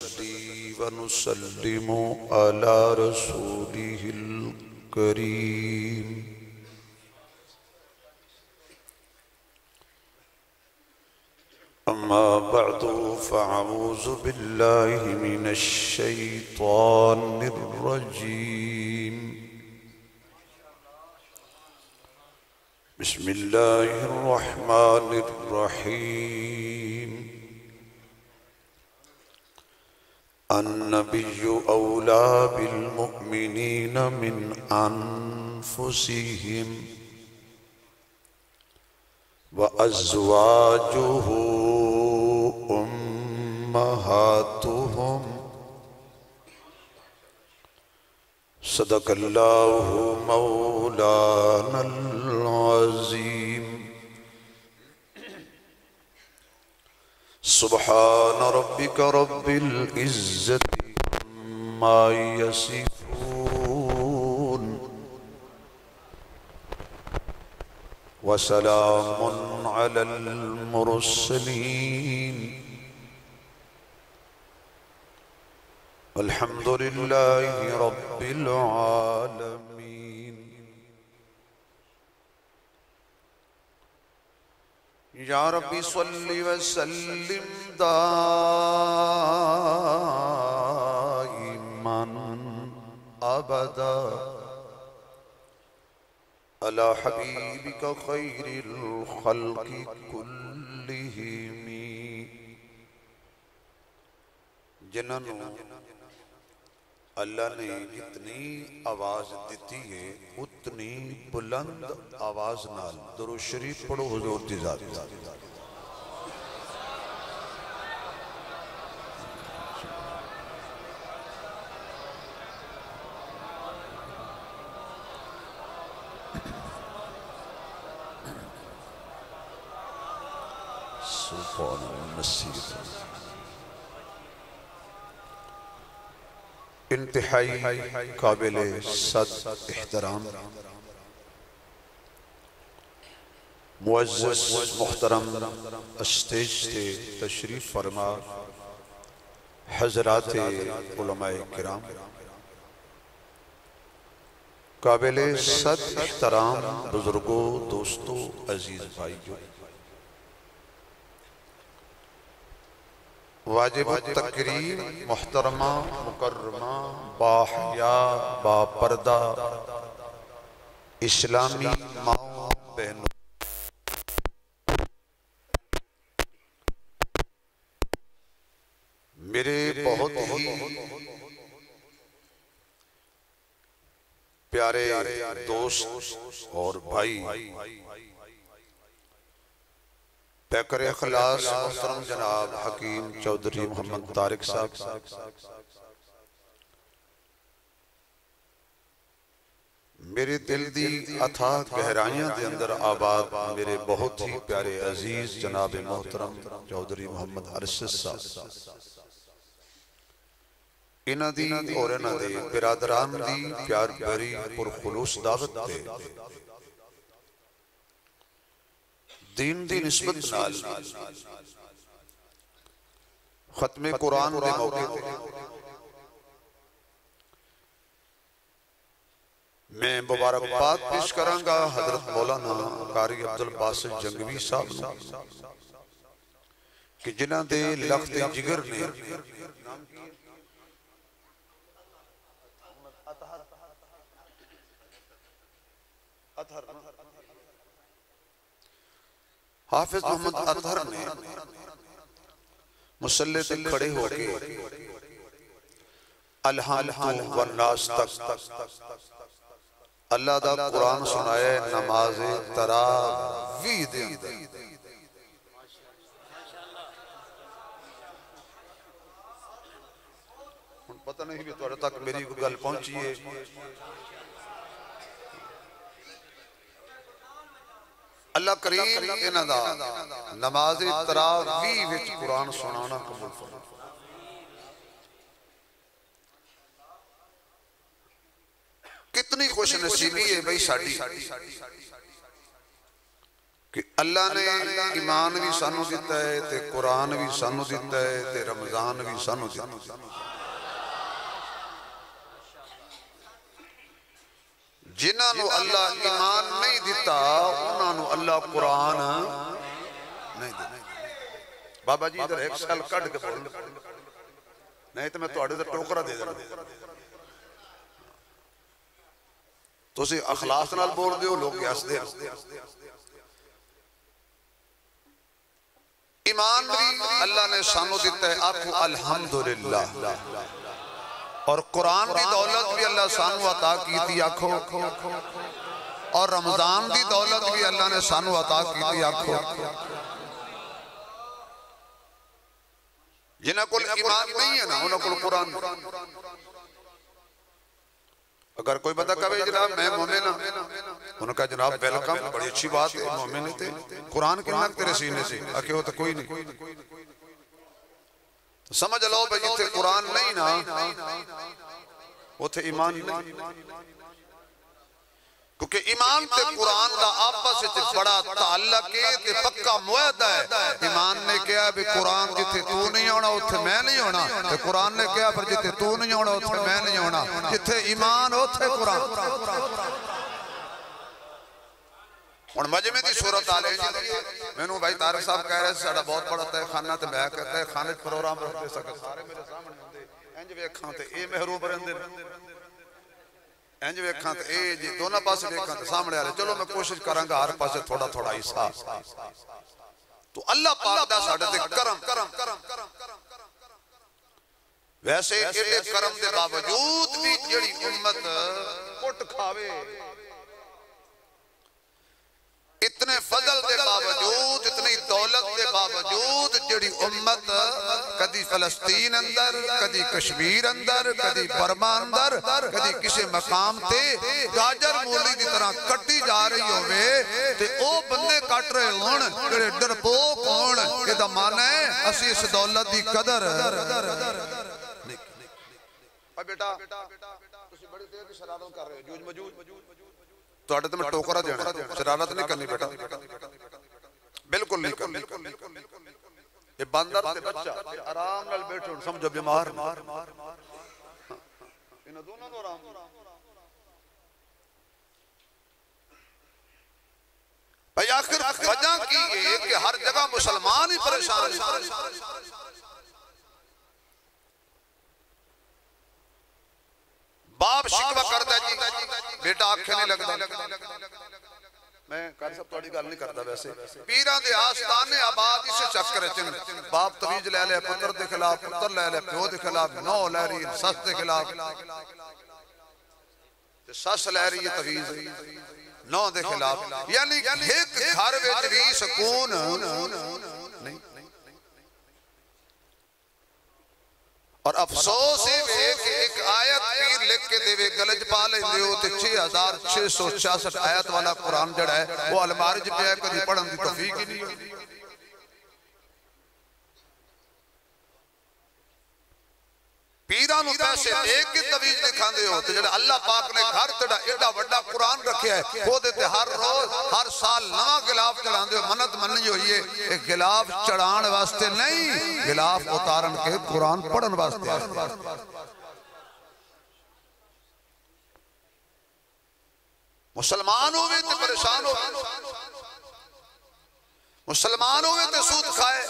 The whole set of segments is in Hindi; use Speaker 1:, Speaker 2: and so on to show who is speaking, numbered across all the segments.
Speaker 1: नुसल्ली व नुसल्लिमु अला रसूलिहिल करीम। अम्मा बअदु फ़अऊज़ु बिल्लाहि मिनश शैतानिर रजीम। बिस्मिल्लाहिर रहमानिर रहीम। अन्नबिय्यु औला बिल मुअमिनीन मिन अनफुसिहिम व अज़वाजुहु उम्महातुहुम। सदक़ल्लाहु मौलानल अज़ीम। सुब्हान रब्बिक रब्बिल इज़्ज़ति अम्मा यसिफून व सलामुन अलल मुरसलीन वल्हम्दुलिल्लाहि रब्बिल आलमीन। या रब्बी सल्लि व सल्लिम दाइमन अबदा अला हबीबिका खैरिल खल्क़ि कुल्लिहिम। जिन्होंने अल्लाह ने जितनी आवाज दी है उतनी बुलंद आवाज नाल दुरूद शरीफ पढ़ो हुजूर दी ज़ात। इंतहाई काबिल सद एहतराम मुअज़्ज़ज़ मुहतरम स्टेज से तशरीफ फरमा हज़रात उलमाए किराम, काबिल सद एहतराम बुजुर्गों, दोस्तों, अजीज भाइयों, वाजिब तकरीम मुहतरमा मुकर्रमा बाहया बापर्दा इस्लामी माओ बहनों, मेरे बहुत ही प्यारे दोस्त और भाई पैकर इखलास मोहतरम जनाब हकीम चौधरी मोहम्मद तारिक साहब, मेरे दिल दी अथाह गहराइयां दे अंदर आबाद मेरे बहुत ही प्यारे अजीज जनाब मोहतरम चौधरी मोहम्मद अरशद साहब, इन्हां दी और इन्हां दे बिरादरान दी प्यार भरी पुरखुलूस दावत ते दीन दी निस्बत नाल खत्मे कुरान दे मौके ते मैं मुबारकबाद पेश करांगा हजरत मौलाना कारी अब्दुल बासित जंगवी साहब नूं कि जिन्हां दे लखते जिगर ने हाफिज मोहम्मद अतहर ने मुसल्ले पे खड़े होके अलहम्दु वन्नास तक अल्लाह दा कुरान सुनाए नमाज तरावीह दे अंदर। पता नहीं भी तुहाडे तक मेरी कोई गल पहुंची है। अल्लाह करीम इन्हां दा नमाज तरावीह विच कुरान सुनाना कबूल फरमाए। कितनी खुश नसीबी है भाई साडी कि अल्लाह ने ईमान भी सानू दिता है ते कुरान भी सानू दिता है ते रमजान भी सानू दिता है। जिन्होंने अल्लाह ईमान नहीं दिता उन्होंने अल्लाह कुरान नहीं दिता। बाबा जी इधर एक साल कट के बोल, नहीं तो मैं थोड़े तो टोकरा दे देना। तुसी अखलास नाल बोल दे हो, लोग हसदे। ईमान भी अल्लाह ने सानू दिता है, आखो अल्हम्दुलिल्लाह। और कुरान की दौलत भी अल्लाह सानू अता की थी, आखो। और रमजान की दौलत भी अल्लाह ने सानू अता की थी, आखो। जिन्हों को ईमान नहीं है ना उन्होंने को कुरान। अगर कोई बंदा कहे जनाब मैं मोमिन हां, उन्होंने कहा जनाब वेलकम, बड़ी अच्छी बात है, मोमिन थे। कुरान कितना तेरे सीने से आखे हो तो कोई नहीं। समझ लो भाई जिथे कुरान नहीं ना उथे ईमान नहीं। क्योंकि ईमान ते कुरान का आपस में बड़ा ताल्लुक है ते पक्का मुआहदा है। ईमान ने कहा भी कुरान जिथे तू नहीं आना उथे मैं नहीं आना, ते कुरान ने कहा फिर जिथे तू नहीं आना उथे मैं नहीं आना। जिथे ईमान उथे कुरान। हुण मजमे की सूरत आ रही। मैनू भाई तारक साहब कह रहे साडा बहुत बड़ा तहखाना, ते मैं कहता है खाने प्रोग्राम रखते सके सारे मेरे सामने होंदे, इंज वेखां ते ए महरूम रहंदे, इंज वेखां ते ए जी दोनों पासे वेखां ते सामने आ रहे। चलो मैं कोशिश करांगा हर पासे थोड़ा थोड़ा हिस्सा। तो अल्लाह पाक दा साडे ते करम। वैसे एडे करम दे बावजूद भी जेड़ी उम्मत कुट खावे, इतने फजल के बावजूद, इतनी दौलत के बावजूद जेड़ी उम्मत कदी फलस्तीन अंदर, कदी कश्मीर अंदर, कदी बर्मा अंदर, कदी किसी मकाम ते गाजर मूली की तरह कट्टी जा रही होवे ते ओ बंदे कट रहे होण जेड़े डरपोक होण, इहदा माना है असी इस दौलत की कदर नहीं। बेटा तुसी बड़ी देर की शरारत कर रहे हो, जूझ मजूज तुहाडे ते मैं टोकरा देना, शरारत नहीं करनी बेटा, बिल्कुल नहीं करनी। ये बंदर ते बच्चा आराम नाल बैठो, समझो बीमार इन दोनों को आराम। भाई आखिर वजह की है कि हर जगह मुसलमान ही परेशान है। बाप शिकवा करता जी बेटा आखे नहीं लगता। मैं कर सब थोड़ी गल नहीं करता, वैसे पीरां दे आस्थाने आबाद इस चक्कर च बाप तवीज ले ले पुत्र के खिलाफ, पुत्र ले ले प्यो के खिलाफ, नौ ले रही है सस के खिलाफ, सस ले रही है तवीज नौ के खिलाफ। यानी एक घर विच भी सुकून नहीं। और अफसोस है कि एक आयत पीर लिख के देवे गलज पा लेंदे हो ते 6666 आयत वाला कुरान जड़ा है वो अलमारी च पिया, कभी पढ़न की तौफीक ही नहीं होती। पीरां नूं पैसे दे के तवीज दिखांदे हो ते जेड़ा अल्लाह पाक ने घर तेरा एडा बड़ा कुरान रखया है ओदे ते हर रोज हर साल नवा गिलाफ चढ़ांदे हो। मन्नत मननी होई है ये गिलाफ चढ़ाण वास्ते नहीं, गिलाफ उतारन के कुरान पढ़न वास्ते। मुसलमान होवे ते परेशान होवे, मुसलमान होवे ते सूद खाए,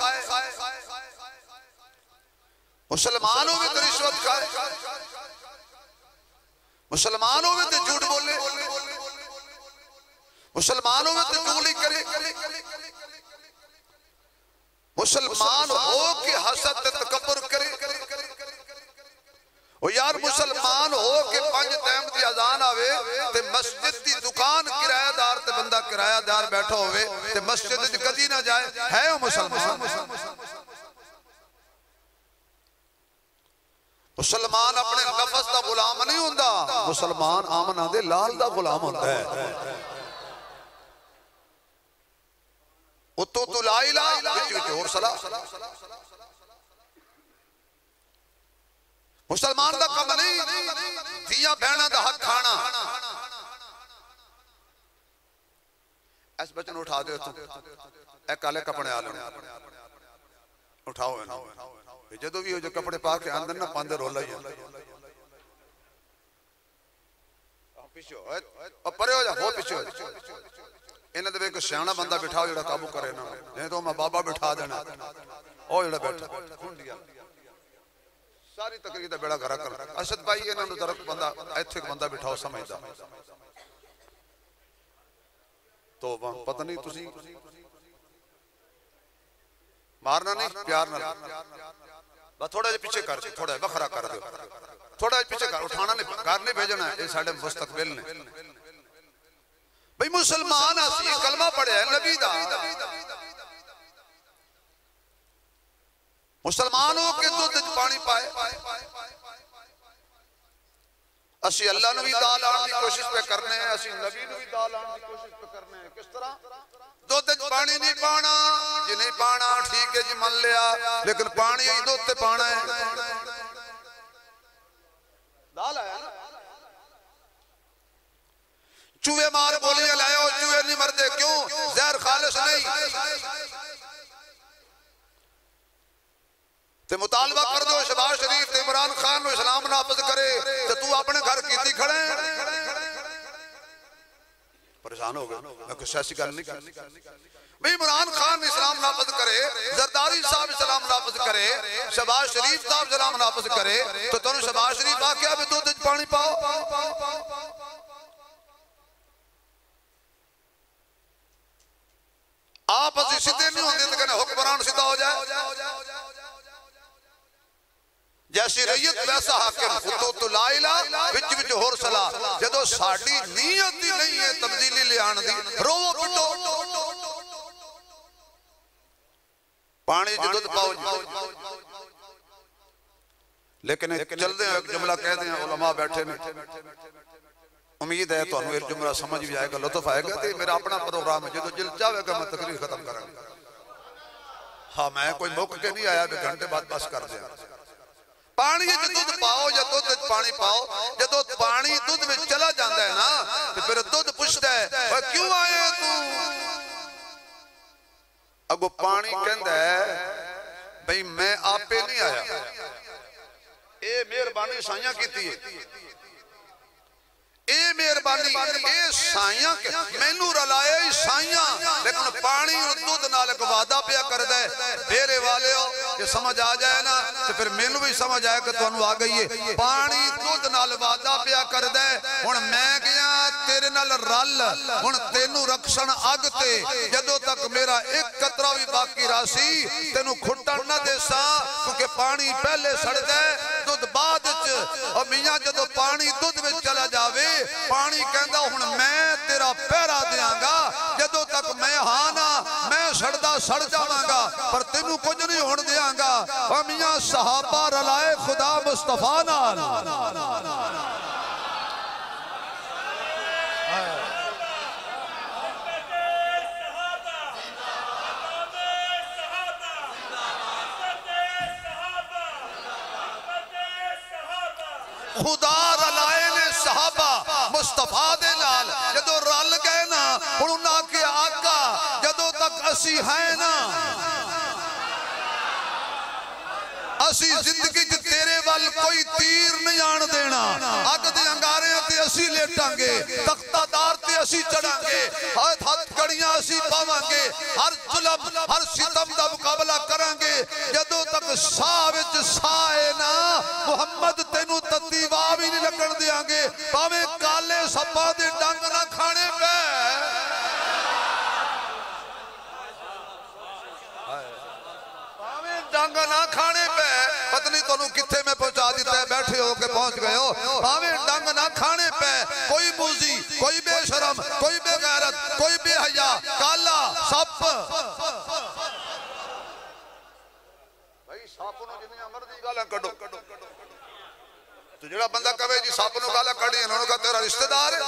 Speaker 1: मुसलमान होवे तो रिश्वत खाए, मुसलमान होवे तो झूठ बोले, मुसलमान होवे तो चुगली करे, मुसलमान हो के हसद ते तकब्बुर करे। ओ यार मुसलमान हो के 5 टाइम की अजान आवे ते मस्जिद की दुकान किराएदार ते बंदा किराएदार बैठा होवे ते मस्जिद च कदी ना जाए, है ओ मुसलमान। मुसलमान अपने लफ्ज का गुलाम नहीं होंदा, मुसलमान आमना दे लाल का गुलाम होता है। उतो तो ला इला विच विच होर सला। मुसलमान का कम नहीं धिया बहना का हक खाना, इस बच्चे उठा दो तू ए काले कपड़े आ लेने उठाओ जो भी हो जो कपड़े पा के आंदे ना पांदे रोला ही पिछो परे हो जा हो पिछो इन्हें तो एक सियाना बंदा बिठाओ जो काबू करे ना नहीं तो मैं बाबा बिठा देना ओ जो बैठा सारी तकरीर का बेड़ा गरा कर असद भाई इन्होंने तरफ बंदा इत्थे बंदा बिठाओ समझदा तो पता नहीं तुसी मारना नहीं प्यार ना बस थोड़ा जिहा पीछे कर थोड़ा बखरा कर दो थोड़ा पीछे कर उठाना नहीं घर नहीं भेजना ये साडे मुस्तकबिल ने भाई मुसलमान असी कलमा पढ़िया नबी दा मुसलमान हो के दूध पानी पाए असी अल्लाह नू भी दाल आने की कोशिश पे करने हैं असी नबी नू भी दाल आने की कोशिश पे करने हैं किस तरह दूध पानी नहीं पाना जी नहीं पाना ठीक है जी मान लिया लेकिन पानी ही दूध पाना है दाल आया ना चूहे मार बोलियां लाओ चूहे नहीं मरते क्यों जहर खालिश नहीं ते मुतालबा कर दो शहबाज शरीफ ते इमरान खान नु इस्लाम नाफिज करे ते तू अपने घर कीती खड़े परेशान हो गए मैं कुछ ऐसी गल नहीं करनी भाई इमरान खान इस्लाम नाफिज करे जरदारी साहब इस्लाम नाफिज करे शहबाज शरीफ साहब इस्लाम नाफिज करे तो तुम शहबाज शरीफ आख्या भी दूध पानी पाओ आप असी सीधे नहीं होंगे तो कहना हुक्मरान सीधा हो जाए जैसी रैयत वैसा हाकिम तो ला इलाहा विच विच होर सला जदों साडी नीयत ही नहीं है तब्दीली ले आने दी रोवो पिटो पानी च दूध पाओ लेकिन चलते हैं एक जुमला कहते हैं उलमा बैठे ने उम्मीद है तो ये जुमला समझ भी आएगा लुत्फ आएगा तो मेरा अपना प्रोग्राम है जो दिल चाहेगा मैं तकरीर खत्म करांगा हाँ मैं कोई मुक के नहीं आया भी घंटे बाद बस कर दिया पानी दूध पाओ या दूध पानी पाओ जो पानी दूध में चला जाता है ना तो फिर दूध पूछता है क्यों आए तू अगो पानी कहता है भाई मैं आपे नहीं आया ये मेहरबानी साइया की मेहरबानी साइया मैनू रलाए साइया लेकिन पानी और दूध नाल एक वादा पिया करदा है फेरे वाले हो ये समझ आ जाए ना तो फिर मैनू भी समझ आए कि तुहानू आ गई है पानी दूध नाल वादा पिया करदा है हुण मैं गया तेरे नाल रल हुण तेनू रखण अग ते जदों तक मेरा एक कतरा भी बाकी रासी तेनू खुटण ना देसा क्योंकि पानी पहले सड़दा है दूध बाद च और मियां जदों पानी दूध में चला जावे पानी कहता हुण मैं तेरा पहरा देंगा जदों तक मैं हाँ ना मैं सड़दा सड़ जावांगा पर तेनू कुछ नहीं होण देंगा और मियां सहाबा रलाए खुदा मुस्तफा नाल खुदा रलाए ने सहाबा मुस्तफा दे नाल जदों रल गए ना हुण उन्हां के आका जदों तक असी है ना असी जिंदगी च तेरे वाल कोई तीर नहीं आन देना अग दे अंगारे ते असी लेटांगे तख्तादार ते असी चढ़ांगे हथ कड़ियां असी पावांगे हर जुल्म हर सितम दा मुकाबला करांगे जदों तक साह विच साह है ना मुहम्मद तेनू तत्ती वाह भी नहीं लगन देंगे भावें काले सप्पा दे डंग ना खाने पे डंग ना खाने पे पत्नी तुहानू किथे में पहुंचा दिता है बैठे हो के पहुंच गए हो भावें डंग ना खाने पे कोई मूजी कोई बेशरम कोई बेगैरत कोई बेहया काला सप भाई सप नू जिन्नी मर्जी गालां कड्डो तो जेड़ा बंदा कहे जी सप नू गालां कड्डी उन्होंने कहा तेरा रिश्तेदार है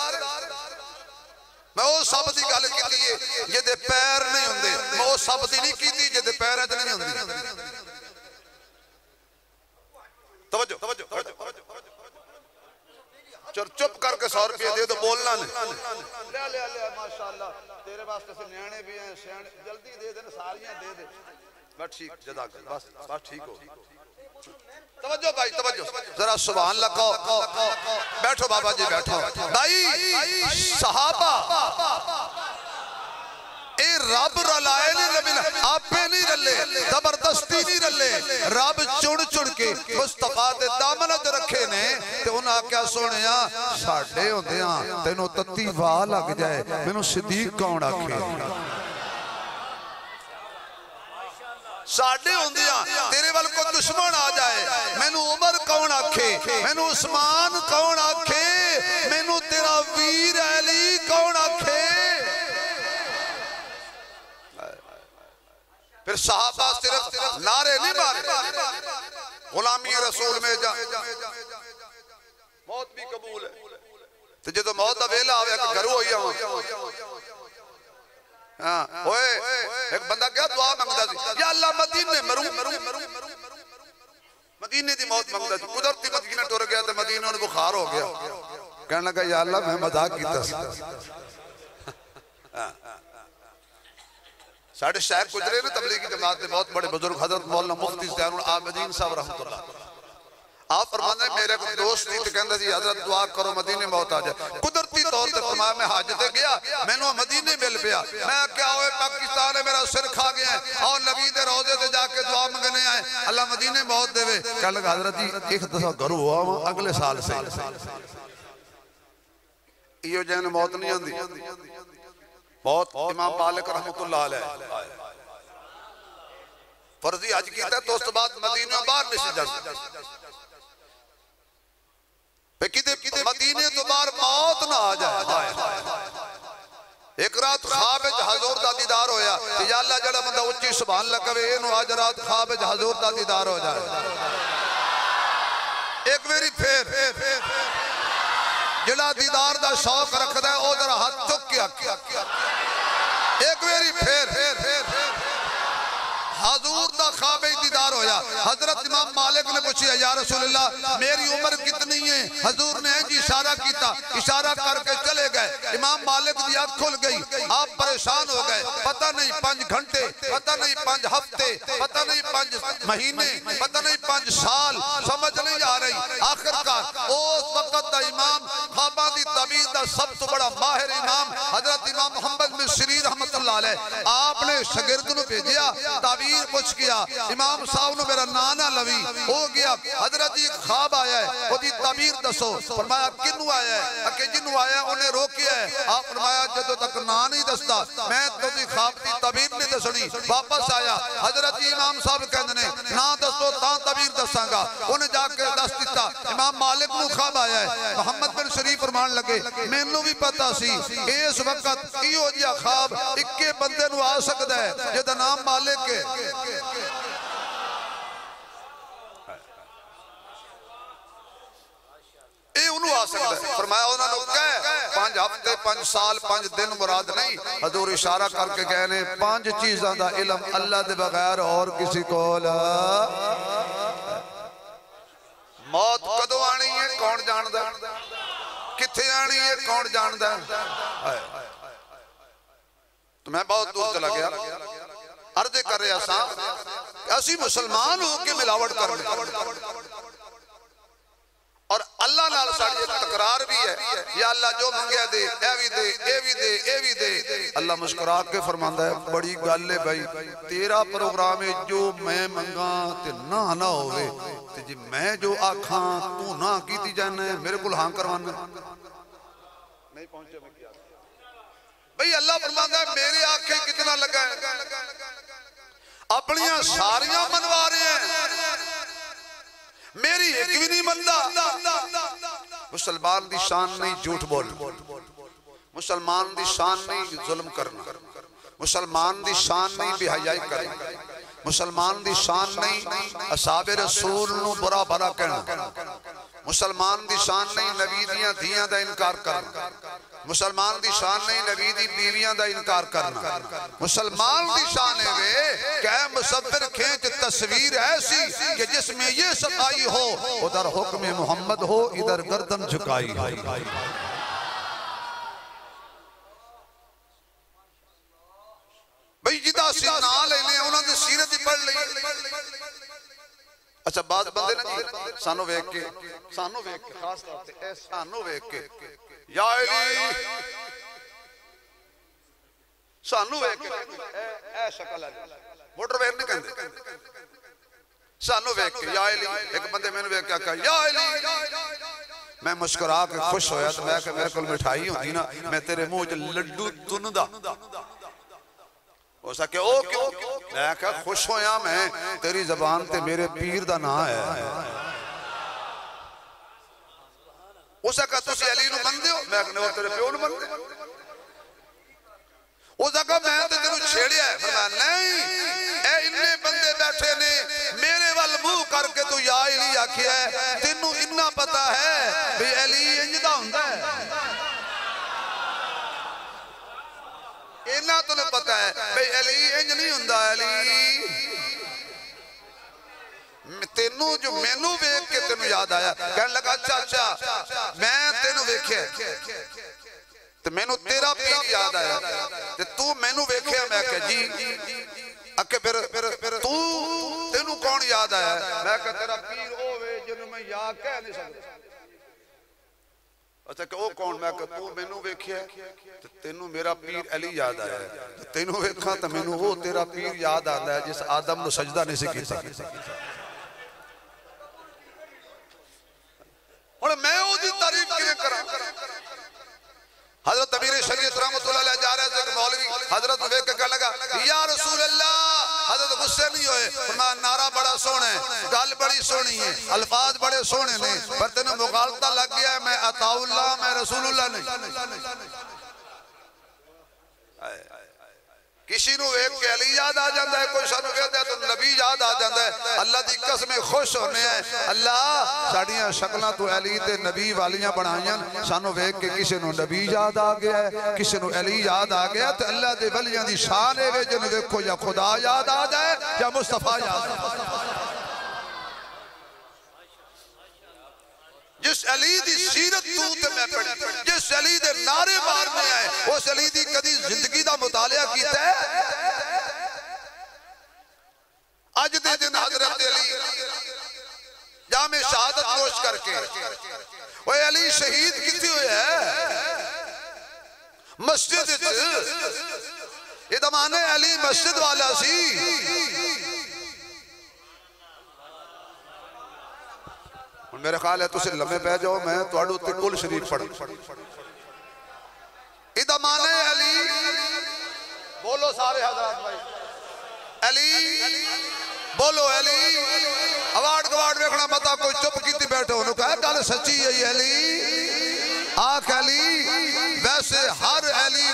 Speaker 1: मैं वो सब की गल की जिहदे पैर नहीं हुंदे मैं वो सब की नहीं की जिहदे पैर च नहीं हुंदी तवज्जो चुप करके 100 रुपये दे दो, बोलना नहीं। ले ले ले माशाअल्लाह, तेरे वास्ते से न्याणे भी हैं, सियाणे, जल्दी दे दे, सारियां दे दे। बस ठीक, जज़ाक, बस बस ठीक हो। तवज्जो भाई, तवज्जो जरा, सुभान अल्लाह कहो। बैठो बाबा जी, बैठो भाई। सहाबा ए रब रलाए नहीं, नबी आपे नहीं रले, जबरदस्ती नहीं रले, रब चुन चुन के मुस्तफा दे दामन च रखे ने। ते उन्हें आख्या सोहणिया साडे हुंदियां तैनूं तत्ती वाह लग जाए, मैनूं सिद्दीक कौन आखे? साडे हुंदियां तेरे वाल को दुश्मन आ जाए, मैनू उमर कौन आखे? मैनू उस्मान कौन आखे? मैनू तेरा वीर अली कौन आखे? फिर सहाबा सिर्फ नारे नहीं मारे, गुलामी रसूल में जा मौत भी कबूल है। तो जो मौत का वेला आवे घरों होई आवां। हाँ ओए, एक बंदा क्या दुआ मंगदा सी, या अल्लाह मदीने मरूं, मदीने दी मौत मंगदा सी। कुदरती मदीना टुर गया तो मदीने नूं बुखार हो गया, कहने लगा या अल्लाह मैं मजाक कीता सी। साढ़े शायद गुजरे ने तबलीगी जमात के बहुत बड़े बुजुर्ग हजरत मौलाना मुफ्ती ज़ैनुल आबिदीन साहब रहमतुल्लाह। आप फरमाते हैं मेरे को दोस्त थी तो कहता सी हजरत दुआ करो मदीने मौत आ जाए। कुदरती तौर पर फरमाया मैं हज ते गया, मैनू मदीने मिल पिया। मैं क्या होए पाकिस्तान है मेरा सिर खा गया और नबी दे रोजे ते जाके दुआ मंगने आए, अल्लाह मदीने मौत देवे। कह लगा हजरत जी एक दफा घरों आवा अगले साल से इहो जैन मौत नहीं आंदी। बहुत इमाम मालिक रहमतुल्लाह अलैह फर्जी हज कीता तो उस बाद मदीने बाहर नहीं जा सकते, मदीने तो बाहर मौत ना आ जाए। एक रात ख्वाब विच हजूर दा दीदार होया, या अल्लाह जेड़ा बंदा उच्ची सुभान अल्लाह कवे इहनूं अज रात ख्वाब विच हजूर दा दीदार हो जाए। एक बारी फिर जेड़ा दीदार दा शौक रखदा है ओ जरा हाथ चुक के एक बारी फिर हजूर दा ख्वाब दीदार होया। हजरत इमाम मालिक ने पूछा या रसूलल्लाह मेरी उम्र कितनी है? हजूर ने जी इशारा किया, इशारा करके चले गए। इमाम मालिक की आंख खुल गई, आप परेशान हो गए। पता नहीं 5 घंटे, पता नहीं 5 हफ्ते, पता नहीं 5 महीने, पता नहीं 5 साल, समझ नहीं आ रही। आखिरकार उस वक्त का इमाम ख्वाबा दी तबीर दा सब तो बड़ा माहिर इमाम हजरत इमाम मोहम्मद बिन सिरीन रहमतुल्लाह अलैह आपने शागिर्द नूं भेजिया, ताबीर पूछ गया इमाम साहब नूं मेरा नाम ना लवी हो गया। हजरत जी ख्वाब आया है, ओदी ताबीर दसो। फरमाया किनू आया है? अके जिन्नू आया उन्हें रोकिया है। आप फरमाया जदों तक ना नहीं दसदा मैं तोदी ख्वाब दी ताबीर नहीं दसनी। वापस आया, हजरत जी इमाम साहब कहंदे ने ना दसो तां ताबीर दसांगा। उन्हें जाके दस दिता इमाम मालिक नूं ख्वाब आया है। मोहम्मद बिन शरीफ फरमान लगे मैनू भी पता सी इस वक्त इहो जिहा ख्वाब इक्के बंदे नूं आ सकदा है जिहदा नाम मालिक है। फरमाया उन्होंने कह 5 हफ्ते 5 साल 5 दिन मुराद नहीं। हजूर इशारा करके कहे ने 5 चीज़ों का इल्म अल्लाह के बगैर और किसी को मौत कदों आनी है कौन जानदा, किथे आनी है कौन जानदा। तो मैं बहुत दूर चला गया, अर्ज कर रहा सा असी मुसलमान हो के मिलावट कर और अल्लाह नाल साडी एक तकरार भी है, या अल्लाह जो मंगया दे ए भी दे ए भी दे ए भी दे। अल्लाह मुस्कुरा के फरमांदा है बड़ी गल है भाई तेरा प्रोग्राम है जो मैं मंगा ते ना ना होवे ते जे मैं जो आखां तू ना कीती जाने मेरे को हां करवाना नहीं पहुंचे मैं क्या भाई। अल्लाह फरमांदा है मेरे आखे कितना लगा है, अपनियां सारियां मनवा रहे हैं मेरी एक भी नहीं मनता। मुसलमान दी शान नहीं झूठ बोल, मुसलमान दी शान नहीं जुल्म करना, मुसलमान दी शान नहीं बेहयाई करना, मुसलमान दी शान नहीं असहाबे रसूल नूं बुरा भला कहना, मुसलमान दी शान नहीं नबी दियां धियां दा इनकार करना, मुसलमान दी शान नहीं नबी दी बीवियां दा इनकार करना। मुसलमान दी शान है वे क्या मुसव्विर खींच तस्वीर ऐसी कि जिसमें ये सफाई हो, उधर हुक्म मोहम्मद हो, इधर गर्दन झुकाई हो। भाई जिदा सी ना लेने उन्होंने सीरत ही पढ़ ली। अच्छा बात बंदे ना जी सानू वेख के खास तौर पे ए सानू वेख के या अली सानू वेख के ए शक्ल है मोटरवेयर नहीं कहंदे सानू वेख के या अली। एक बंदे मैंने वेख के कहा या अली, मैं मुस्कुरा के खुश होया तो मैं मेरे को मिठाई होती ना मैं तेरे मुंह च लड्डू तुनदा हो सके ओ क्यों मैं क्या खुश होया मैं तेरी जबान ते मेरे पीर दा नाम है। उस कहा तुसी अली नूं मनदे हो, मैं कहना तेरे प्यो नूं मनदे। उस कहा मैं ते तेनू छेड़िया है, फरमाया नहीं ए इन्ने बंदे बैठे ने मेरे वाल मुंह करके तू या अली आखिया है, तेनू इन्ना पता है भी अली इंज दा हुंदा है, इन्ना तो पता है भाई अली इंज नहीं हुंदा। अली तेनू जो मैनू वेख के तेनू याद आया, कहने लगा चाचा मैं तेनू वेख्या ते मैनू तेरा पीर याद आया ते तू मैनू वेख्या। मैं कहा जी अके फिर तू तेनू कौन याद आया? मैं कहा तेरा पीर ओ वे जिन्हों मैं याद कह नहीं सकता। अच्छा कि ओ कौन? मैं कहा तू मैनू वेख्या ते तेनू मेरा पीर अली याद आया, तेनू वेखा तो मैनू वो तेरा पीर याद आता है जिस आदम नू सजदा नहीं सी कीता। हुण मैं ओदी तारीफ किवें करां? हजरत अमीर शरीयत रहमतुल्लाह अलैह जा रहे थे, मौलवी हजरत वेख के कहने लगा या रसूल अल्लाह। हजरत गुस्से नहीं होए, फरमाया नारा बड़ा सोहना है, गल बड़ी सोहनी है, अल्फाज बड़े सोहने ने, पर तेनू मुगालता लग गया है, मैं अताउल्लाह मैं रसूलुल्लाह नहीं। किसी नू वेख के अली याद आ जाता है, कोई सानू कहता है तो नबी याद आ जाता है। अल्लाह दी कसम खुश होने हैं अल्लाह साड़ियां शक्लां तू अली ते नबी वालियां बनाईयां, सानू वेख के किसी नू नबी याद आ गया है, किसी नू अली याद आ गया। तो अल्लाह दे वलियां दी शान है जिन्हें देखो या खुदा याद आ जाए या मुस्तफा याद आ जाए। जिस अली दी सीरत तू ते मैं पढ़ी, जिस अली दे नारे मारने आए, उस अली दी कदी जिंदगी दा मुतालिया कीता है? अज दे दिन हजरत अली जामे शहादत नोश करके ओए अली शहीद किथे होया है मस्जिद च। ये जमाने अली मस्जिद वाला सी। मेरे ख्याल है तुम लम्बे पै जाओ, मैं तुहाडे उत्ते कुल शरीफ पढ़। इदा माने अली बोलो सारे हजरात भाई अली बोलो अली। अवार्ड गवार्ड वेखना मता कोई चुप कीती बैठे हो कह गल सच्ची है अली आख अली। वैसे हर अली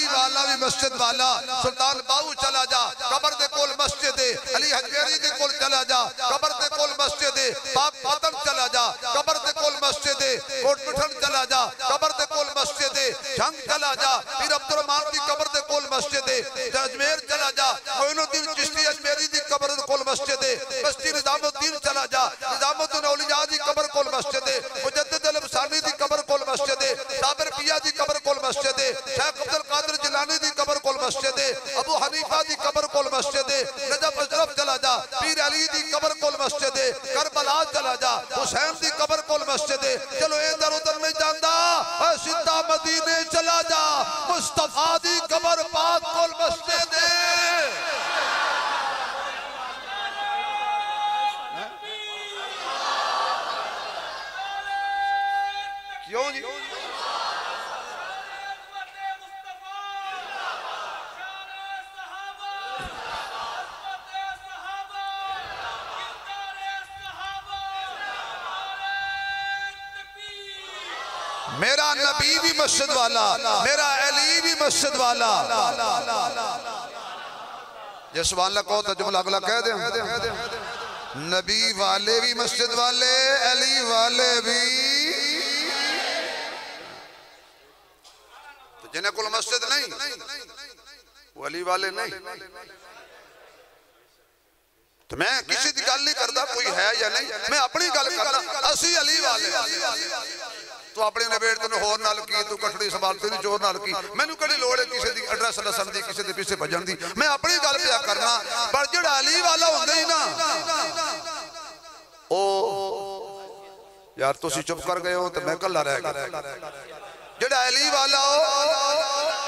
Speaker 1: वाला भी मस्जिद वाला। सुल्तान बाहू चला जा कबर दे कोल मस्जिद है, अली हजवेरी दे कोल चला जा कबर दे कोल मस्जिद है, पाक पतन चला जा कबर दे कोल मस्जिद है, कोट मिठन चला जा कबर दे कोल मस्जिद है, जंग चला जा पीर अब्दुल रहमान दी कबर दे कोल मस्जिद है, अजमेर चला जा मोइनुद्दीन चिश्ती अजमेरी दी कबर दे कोल मस्जिद है, बस्ती निजामुद्दीन चला जा निजामुद्दीन औलिया दी कबर कोल मस्जिद है, मुजद्दिद अल-अफसानी दी कबर कोल मस्जिद है, साबिर पिया दी कबर कोल मस्जिद है, शेख अब्दुल कादिर जिलानी दी कबर कोल मस्जिद है, अबू हनीफा दी कबर कोल मस्जिद है, नजफ अशरफ चला जा पीर अली दी कबर कोल मस्जिद है, करबला चला जा हुसैन दी कबर कोल मस्जिद है। चलो इधर उधर नहीं जांदा सीधा मदीने चला जा मुस्तफा दी कबर पाक कोल मस्जिद है। क्यों जी? मेरा नबी भी मस्जिद वाला, मेरा अली भी मस्जिद वाला। जिस वाला कहो तो जुमला अगला कह दे। नबी वाले भी मस्जिद वाले, अली वाले भी। जिन्हें कोल मस्जिद नहीं वो अली वाले नहीं। तो मैं किसी की गल नहीं करता कोई है या नहीं, मैं अपनी गल करदा असी अली वाले। तू अपने नबेड़ तेन होर नाल की, तू कठड़ी संभाल तेन चोर नाल की, मैनू कड़ी लोड़ है किसी दी एड्रेस दसन दी, किसी दे पीछे भजन दी। मैं अपनी गल पिया करना, पर जिहड़ा अली वाला हुंदा ही ना ओ यार तुसी चुप कर गए हो तो मैं कल्ला रह गया। जिहड़ा अली वाला हो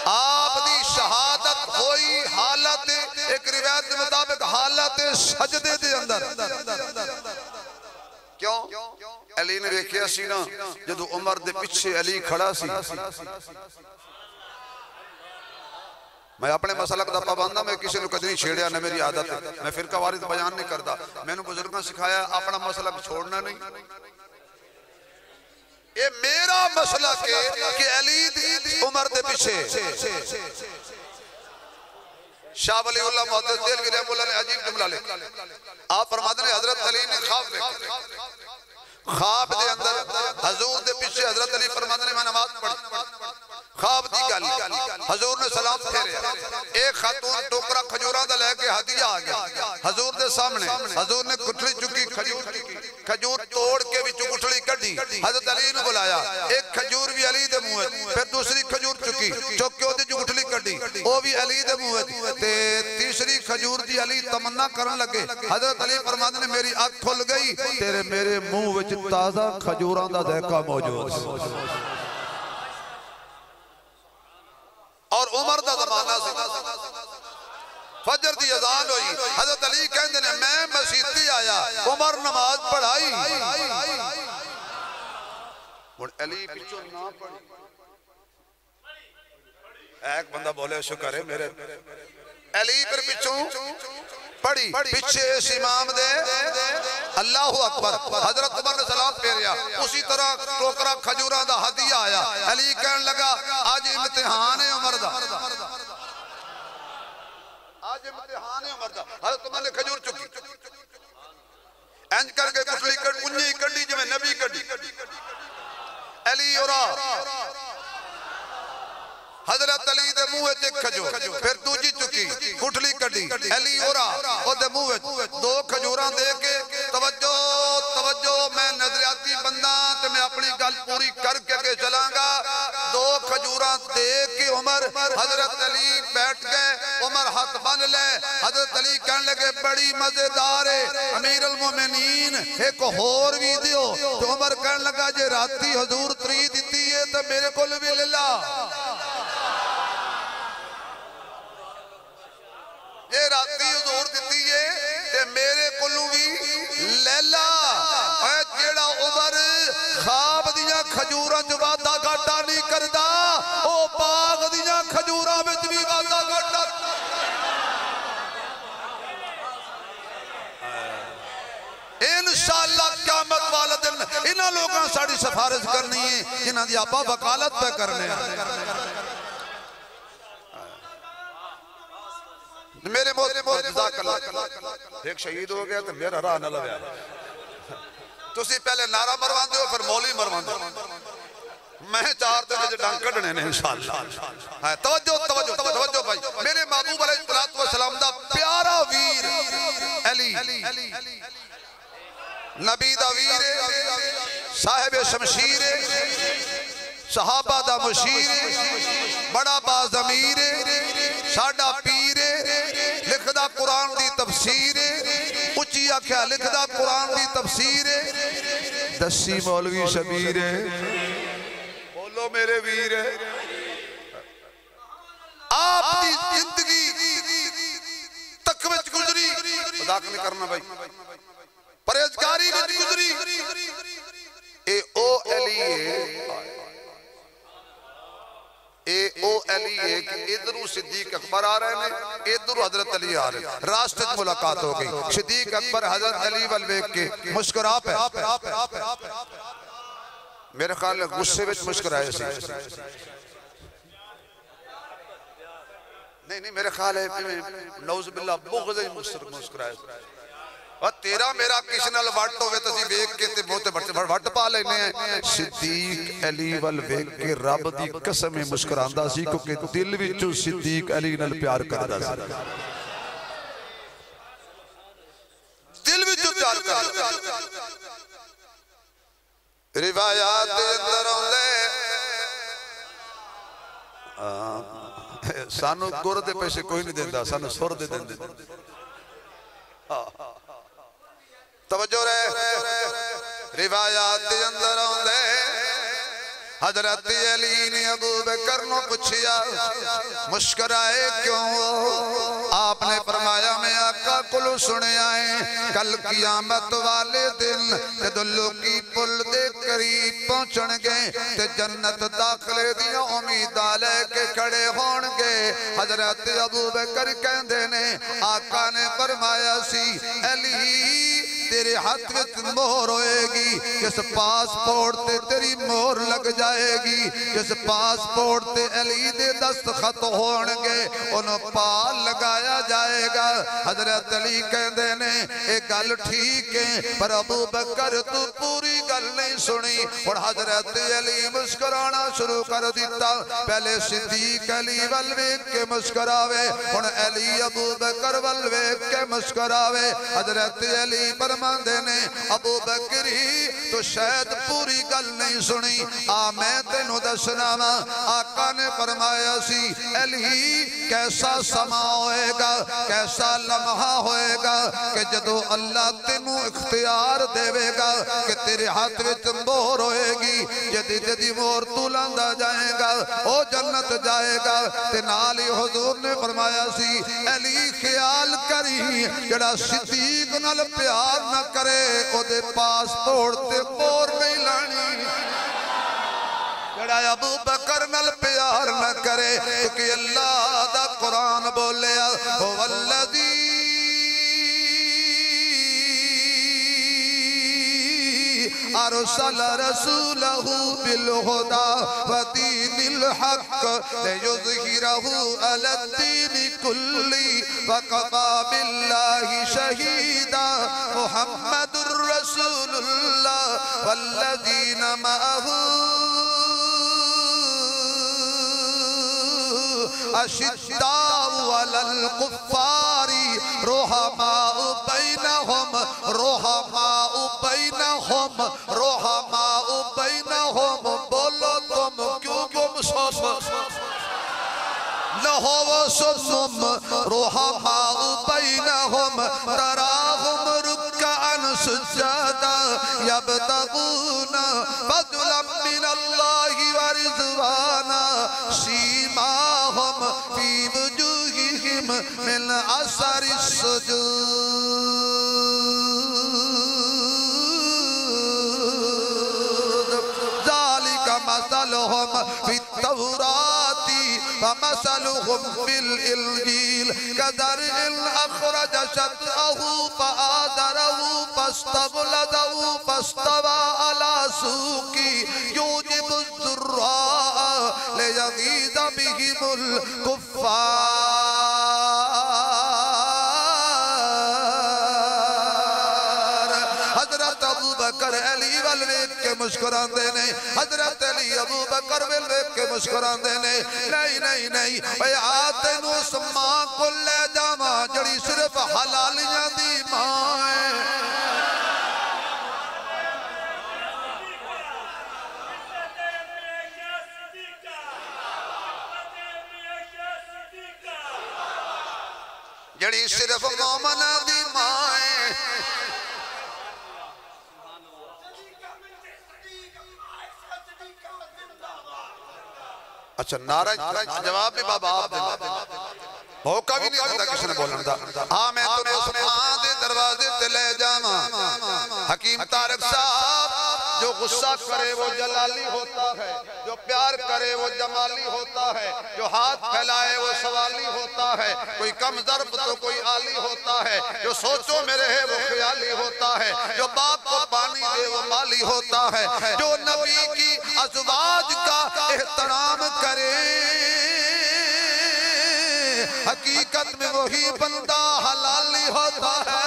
Speaker 1: आप दी शहादत होई हालत, एक रिवायत के मुताबिक हालत सजदे दे अंदर। क्यों? अली ने वेखिया सी ना जदों उमर दे पिछे अली खड़ा सी। मैं अपने मसलक दा पाबंद हां, मैं किसी को कदी नहीं छेड़िया, ना मेरी आदत है। मैं फिरका वारिद बयान नहीं करता, मैनू बुजुर्गां सिखाया अपना मसलक छोड़ना नहीं। ये मेरा मसलक है कि अली उमर दे पिछे। शाह वलीउल्लाह मुहद्दिस देलवी रहमतुल्लाह ने अजीब जुमला लिखा। आप फरमाते हैं हजरत अली ने ख्वाब देखा, ख्वाब दे अंदर हजूर दे पीछे हजरत अली फरमाते हैं मैं नमाज पढ़ी, ख्वाब दी गल हजूर ने सलाम फेरे, एक खातून टोकरा खजूरां दा लेके हदिया आ गया हजूर दे सामने। हजूर ने गुठली चुकी, खजूर चुकी, खजूर तोड़ के विचों गुठली कड्डी, हजरत अली ने बुलाया, एक खजूर भी अली दे मुंह विच, फिर दूसरी खजूर चुकी चुक के ओदी गुठली कड्डी, ओ भी अली दे मुंह विच, ते तीसरी खजूर दी अली तमन्ना करन लगे। हजरत अली फरमाते ने मेरी अख खुल गई, तेरे मेरे मुंह विच ताजा खजूरां दा ज़ायका मौजूद। और उमर दा ज़माना सी, फजर दी अजान हुई, हजरत अली कहंदे ने मैं मसीती आया, उमर नमाज पढ़ाई, हुण अली पिछों ना पढ़ी। एक बंदा बोले शुक्र है मेरे अली पर पिछों पढ़ी, पिछे इस इमाम दे अल्लाहु अकबर। हजरत उमर ने सलाम फेरिया, उसी तरह टोकरा खजूरां दा हदिया आया। अली कहन लगा आज इम्तिहान है उमर दा, आज इम्तिहान है उमर दा। हजरत उमर ने खजूर चुकी, इंज करके गुठली उन्नी कड्डी जिवें नबी कड्डी। अली और हजरत अली दे मुंह विच एक खजूर, फिर दूजी चुकी गुठली कड्डी, अली ओरा ओदे मुंह विच दो खजूरां दे के तवज्जो तवज्जो, मैं नजरियाती बंदा ते मैं अपनी गल पूरी करके के चलांगा। दो खजूरां दे के उमर हजरत अली बैठ गए, उमर हाथ बन ले। हजरत अली कहने लगे बड़ी मजेदार है अमीर अल मोमिनीन, एक होर भी दियो। तो उमर कहने लगा जे राती हजूर त्री दिती है तो मेरे कोल भी ले ला, ये राती हजूर दिती है ते मेरे कोलों भी ले ला। जेड़ा उमर ख्वाब दियां खजूरां च वादा घाटा नहीं करदा, ओ बाग दियां खजूरां विच भी वादा घाटा। इंशाअल्लाह क़यामत वाले दिन इन्हां लोकां साडी सिफारिश करनी है जिन्हां दी आपां वकालत पे करने। मेरे एक शहीद हो गया तो मेरा राह न लगा। तुसी पहले नारा मरवांदे हो फिर मौली मरवांदे हो, मैं 4 दिन में डंग कढने ने इंशाअल्लाह। हां तवज्जो तवज्जो तवज्जो भाई, मेरे महबूब अलैहिस्सलातु वस्सलाम दा प्यारा वीर अली, नबी दा वीर, साहिब शमशीर, सहाबा दा मुशीर, बड़ा बाज़मीर, साडा पीर, लिखदा कुरान दी तफसीर, उच्ची आख्या लिखदा कुरान दी तफसीर, दसी मौलवी शबीर, बोलो मेरे वीर। आप दी जिंदगी तक विच गुजरी, मजाक नहीं करना भाई, परहेजगारी विच गुजरी। ए ओ अली इधरों सिद्दीक अकबर आ रहे हैं, इधरों हजरत अली आ रहे हैं। रास्ते में मुलाकात हो गई, सिद्दीक अकबर हजरत अली वल वेख के मुस्कुरा पे, मेरे ख्याल में गुस्से में मुस्कुराए सी, नहीं मेरे ख्याल है नौज़ बिल्लाह बुग़्ज़ मुस्कुराए। और तेरा मेरा किसी नाल वट होवे तो असीं वेख के ते उत्ते वट पा लेने हैं। सिद्दीक अली वल वेख के रब दी कसम मुस्कुरांदा सी क्योंकि दिल विचों सिद्दीक अली नाल प्यार करदा सी, दिल विचों प्यार करदा। रिवायात दे अंदर आउंदे सानू गुर दे पैसे कोई नहीं देंदा, सानू सुर दे देंदे। तवज्जो रहे, रिवायात दे अंदर आउंदे हजरत अली ने अबू बकर को पूछा मुस्कुराए क्यों? आपने फरमाया मैं आका कोलों सुनिया है कल कियामत वाले दिन जदों लोकी पुल दे करीब पहुंचणगे ते जन्नत दाखले दियां उम्मीदां लेके खड़े होणगे। हजरत अबू बकर कहंदे ने आका ने फरमाया सी अली तेरे हाथ में मोहर होएगी, जिस पासपोर्ट ते तेरी मोहर लग जाएगी, जिस पासपोर्ट ते अली दे दस्तखत होणगे उन्हों पाल लगाया जाएगा। हजरत अली कहते ने एक गल ठीक है पर अबू बकर तू पूरी गल नहीं सुनी। और हजरत अली मुस्कुराना शुरू कर दिता, पहले सिद्दीक अली वल वेख के मुस्कुरावे, हुण अली अबू बकर वल वेख के मुस्कुरावे। हजरत अली फरमांदे ने अबू बकरी तो शायद पूरी गल नहीं सुनी, आ मैं तेनू दसना वा। आका ने फरमाया सी अली कैसा समा होएगा, कैसा लम्हा होएगा कि जदों अल्लाह तेनू इख्तियार देवेगा कि तेरे हाथ विच मोहर होएगी, जदी जदी मोहर तू लांदा जाएगा ओ जन्नत जाएगा। ते नाल ही हुजूर ने फरमाया सी अली ख्याल करी जड़ा सिद्दीक नाल प्यार न करे ओदे पासपोर्ट ते मोहर नहीं लानी, जड़ा अबू बकर नाल प्यार न करे क्योंकि अल्लाह दा कुरान बोलिया ओ वल्लज़ी अरसल रसूलहु बिल हुदा व दीनिल हक लियुज़हिरहु अला दीनि कुल्ली व कफ़ा बिल्लाहि शहीदा। मुहम्मदुर रसूलुल्लाह वल्लज़ीना मअहु अशिद्दाउ अलल कुफ्फारी रुहमाउ बैनहुम रुहमाउ बैनहुम रुहमाउ बैनहुम। बोलो तुम क्यों गुमसुम लहो वसुम रुहमाउ बैनहुम तराहुम रुक्अन सुज्जदा यब्तगूना फज़लन मिनल्लाहि व रिज़वाना सीमाहुम फी वजूहिहिम मिन असरि सुजूद ज़ालिका मसलुहुम फित्तौराती व मसलुहुम फिल इंजील कज़रइन अखरज शतअहु फआज़रहु फस्तग़लज़हु फस्तवा अला सूक़ी युजिबु ज़ुर्राअ लियग़ीज़ बिहिमुल कुफ़्फ़ार। हज़रत अबू बकर अली वल वेख के मुस्कुरांदे ने, हज़रत अली अबू बकर वल वेख के मुस्कुरांदे ने। नहीं नहीं नहीं भाई आ तेनू उस मां को ले जावा जड़ी सिर्फ हलालियां दी मां है। जड़ी सिर्फ मोमना दी मां है। अच्छा नारा जवाब भी बाबा आप देना, मौका भी नहीं देता किसी ने बोलने दा। हाँ मैं तुम्हें उस मां दे दरवाजे ते ले जावा। हकीम तारक साहब जो गुस्सा करे वो जलाली होता है, जो प्यार करे वो जमाली होता है, जो हाथ फैलाए वो सवाली होता है, कोई कम ज़र्ब तो कोई आली होता है, जो सोचो में रहे वो ख्याली होता है, जो बाप को पानी दे वो माली होता है, जो नबी की अज़वाज का एहतराम करे हकीकत में वही बंदा हलाली होता है।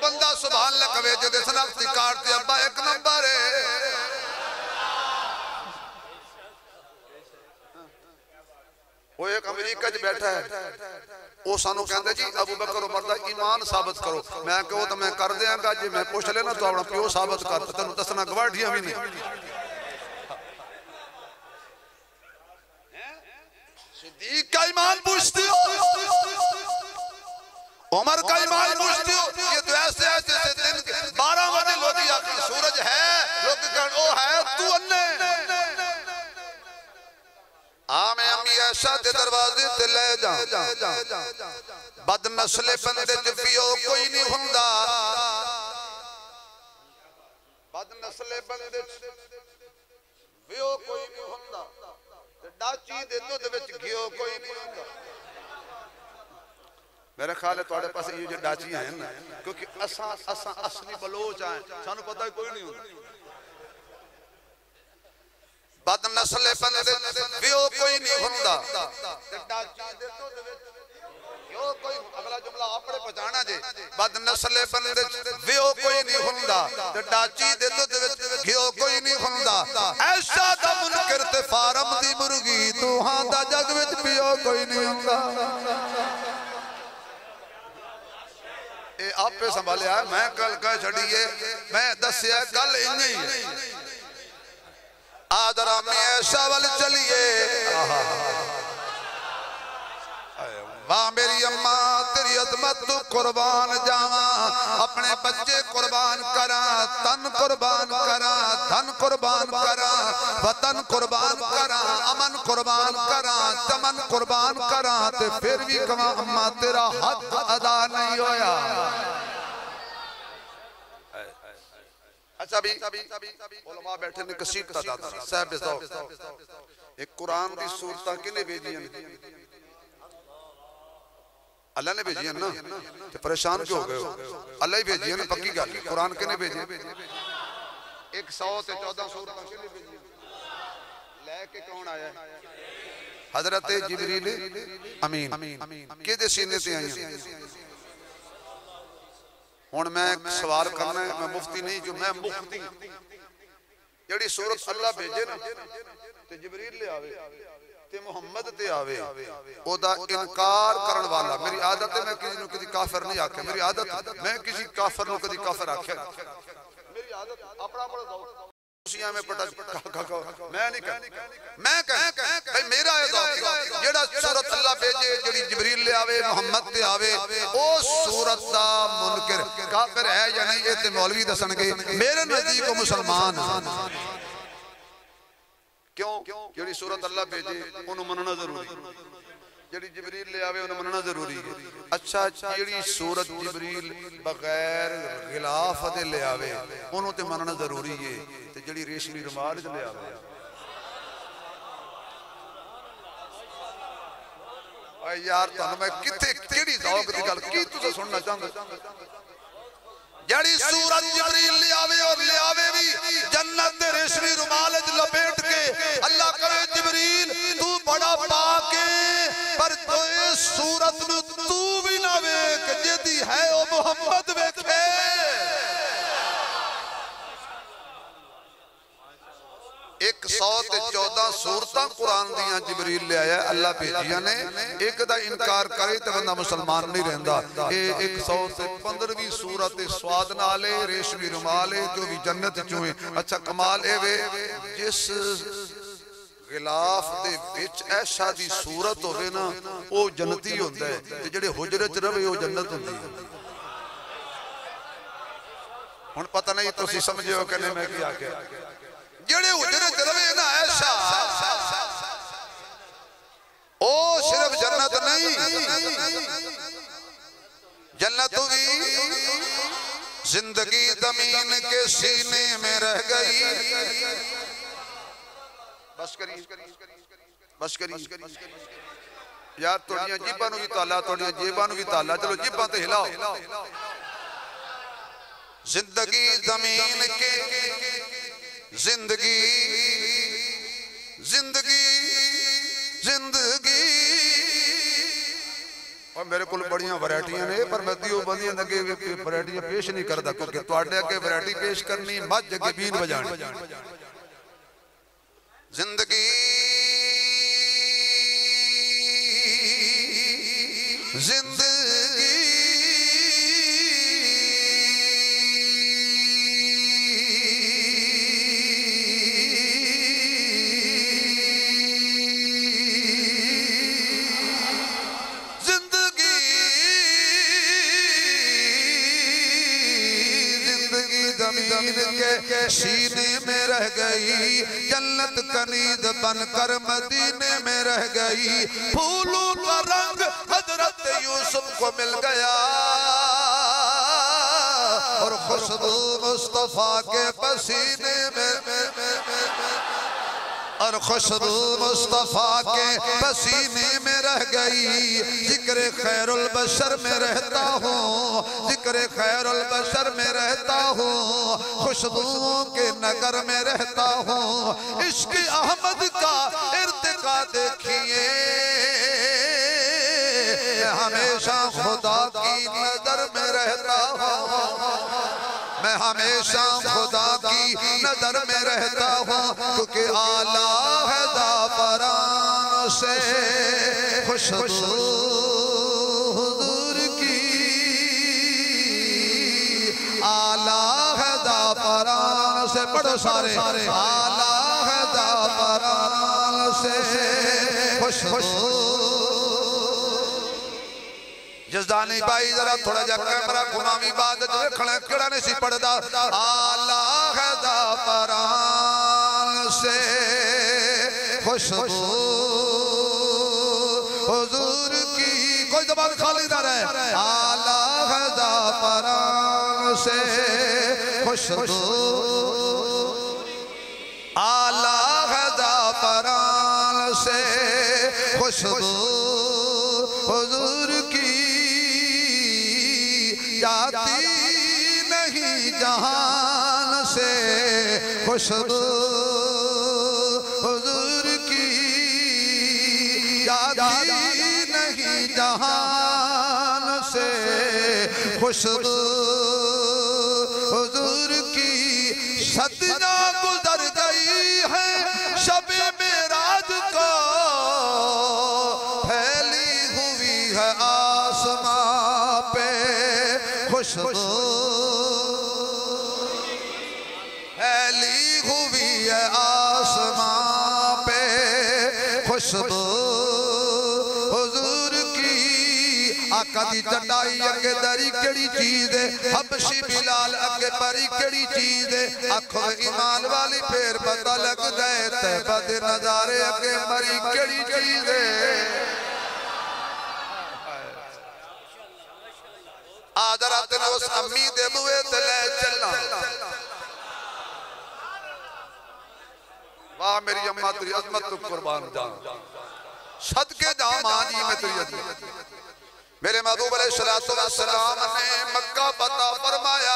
Speaker 1: बंदा सुभान अल्लाह कवे जिहदे शनाख्ती कार्ड ते अब्बा एक नंबर है। वो एक अमरीका च बैठा है, वो सानू कहंदा जी अबू बकर उमर दा ईमान साबित करो। मैं कहो तो मैं कर देंगा, जे मैं पूछ लेना तो अपना प्यो साबित कर, तेन दसना गवाढ़िया भी नहीं। सिद्दीक का ईमान पूछते हो, उमर का ईमान पूछते हो। ये तो ऐसे है जैसे दिन के 12 बजे लोधी आखिर सूरज है, लोग कहते ओ है तू अन्ने। मैं अम्मी ऐशा दे दरवाजे ते ले जा, बद नस्ले बंदे च पियो कोई नहीं हुंदा, बद नस्ले बंदे च पियो कोई नहीं हुंदा, ते डाची दे दुध विच घियो कोई नहीं हुंदा। मेरा ख्याल है तुहाडे पास ये जो डाचियां हैं ना, क्योंकि असा असली बलोच हैं, सानू पता कोई नहीं हुंदा। बद नस्ले बंदे वियो कोई नहीं हुंदा, ते डाची दे दुध विच घियो कोई। अगला जुमला आपने पहचाना जे, बद नस्ले बंदे वियो कोई नहीं हुंदा, ते डाची दे दुध विच घियो कोई नहीं हुंदा। ऐशा दा मुनकर ते फारम दी मुर्गी, तूहां दा जग विच पियो कोई नहीं हुंदा। ए आपे संभालिया, मैं कल कह छड़िए, मैं दस्या कल इंज ही है। आदरा में ऐसा वाल चलिए, वाह मेरी अम्मा तेरी अजमत तू कुर्बान जावा, अपने बच्चे कुर्बान करा, तन कुर्बान करा, धन कुर्बान करा, वतन कुर्बान करा, अमन कुर्बान करा, चमन कुर्बान करा, ते फिर भी कहा अम्मा तेरा हक अदा नहीं होया। अच्छा भी उलमा बैठे ने कसीद का दाता साहब बेज़ौक एक कुरान दी सूरतां किने भेजियां, अल्लाह ने भेजियां ना, ते परेशान क्यों हो गए हो? अल्लाह ही भेजियां ना, पक्की गल। कुरान किने भेजियां? 114 सूरतां किने भेजियां? लेके कौन आया? हजरत जिब्रील अमीन किदे सीने ते आईयां। हुण मैं सवाल करना है, मैं मुफ्ती नहीं जो मैं मुफ्ती। जेड़ी सूरत अल्लाह भेजे ना ते जिब्रील ले आवे ते मुहम्मद ते आवे, ओदा इनकार करन वाला, मेरी आदत है मैं किसी नु कदी काफिर नहीं आखे, मेरी आदत मैं किसी काफिर नु कदी काफिर आखे, मेरी आदत अपना अपना दौर में पटा मैं नहीं कह, मैं कह भाई मेरा ये दौर जेड़ा सूरत अल्लाह भेजे, जेड़ी जिब्रील ले आवे, मुहम्मद ते आवे, ओ सूरत दा मुनकिर काफिर है या नहीं ये ते मौलवी दसणगे, मेरे नजदीक वो मुसलमान है। क्यों? जेड़ी सूरत अल्लाह भेजे उन्हें मनना जरूरी, जेड़ी जिब्रील ले आवे उन्हें मनना जरूरी है। अच्छा जेड़ी सूरत जिब्रील बगैर गिलाफ दे ले आवे उन्हें ते मनना जरूरी है, ते जेड़ी रेशमी रुमाल ले आवे यार तुहानू मैं किथे केड़ी ज़ौक दी गल की तुसीं सुनना चाहंदे? जड़ी सूरत जिब्रील ले आवे और ले आवे भी जन्नत दे रेशमी रुमाल च लपेट के, अल्लाह करे जिब्रील तू बड़ा पाक है, पर तो इस सूरत नु तू भी ना वेख, जेदी है ओ मुहम्मद वेखे। 114 सूरतां कुरान दियां जिब्रील ले आया, अल्लाह भेजियां ने, एक दा इनकार करे तो बंदा मुसलमान नहीं रहंदा। ये 115वीं सूरत स्वाद नाले रेशमी रुमाले जो भी जन्नत चों है। अच्छा कमाल ए वे जिस गिलाफ दे विच ऐशा दी सूरत होवे ना वो जन्नती होंदा है, ते जेड़े हुजरे च रवे वो जन्नत होंदी है। हुण पता नहीं तुसीं समझे हो कि नहीं मैं क्या आख्या? जेड़े हुजरे च रवे ना ऐशा ओ सिर्फ जन्नत नहीं, जन्नत भी जिंदगी जमीन के सीने में रह गई। बस करी बस करी यार, थोड़ियां जिबां नूं भी ताला, थोड़ियां जेबां नूं भी ताला, चलो जिबां ते हिलाओ। जिंदगी जमीन के जिंदगी जिंदगी जिंदगी और मेरे को बड़िया वैरायटियां ने पर मैं दियो बंदियां अगे वैरायटियां पेश नहीं करता क्योंकि तुहाडे अगे वैरायटी पेश करनी मज अगे बीन बजानी जिंदगी जिंदगी के सीने में रह गई जन्नत कनीद बनकर मदीने में रह गई फूलों का रंग हजरत यूसुफ को मिल गया और खुशबू मुस्तफा के पसीने में और खुशबू मुस्तफा के पसीने में रह गई जिक्र खैरुल बशर में रहता हूँ जिक्र खैरुल बशर में रहता हूँ खुशबुओं के नगर में रहता हूँ इश्क अहमद का इर्तिका देखिए हमेशा खुदा की नजर में रहता हूँ मैं हमेशा खुदा की नजर में रहता हूँ क्योंकि आला है ज़ाफ़रान से खुशबू हुज़ूर की आला है ज़ाफ़रान से पढ़ो सारे आला है ज़ाफ़रान से खुशबू जज़दानी भाई जरा थोड़ा जा कैमरा घुमावी बाद खड़ा खड़ा नहीं सी पड़दा आला है ज़ाफ़रान से खुशबू हुज़ूर की कोई ज़बान खाली ना रहे आला है ज़ाफ़रान से खुशबू आला है ज़ाफ़रान से खुशबू हुज़ूर की जाती नहीं जहान से खुशबू हुज़ूर की जाती नहीं जहान से खुशबू हुज़ूर की सदियां गुजर गई है शबे मेराज को फैली हुई है आसमां पे खुशबू फैली हुई है आसमां पे खुशबू हुज़ूर की आका दी चटाई अगे दरी केड़ी चीज है हबशी बिलाल अगे परी केड़ी चीज है आखो ईमान वाली फिर पता लगदा है तैबा दे नजारे अगे मरी केड़ी चीज है आदरा तेरे उस अम्मी दे बुए ते ले चलना वाह मेरी अम्मा तेरी अजमत तो कुर्बान जान सदके जा मां जी मैं तेरी अजमत मेरे महबूब अलैहिस्सलातु वस्सलाम ने मक्का फतह फरमाया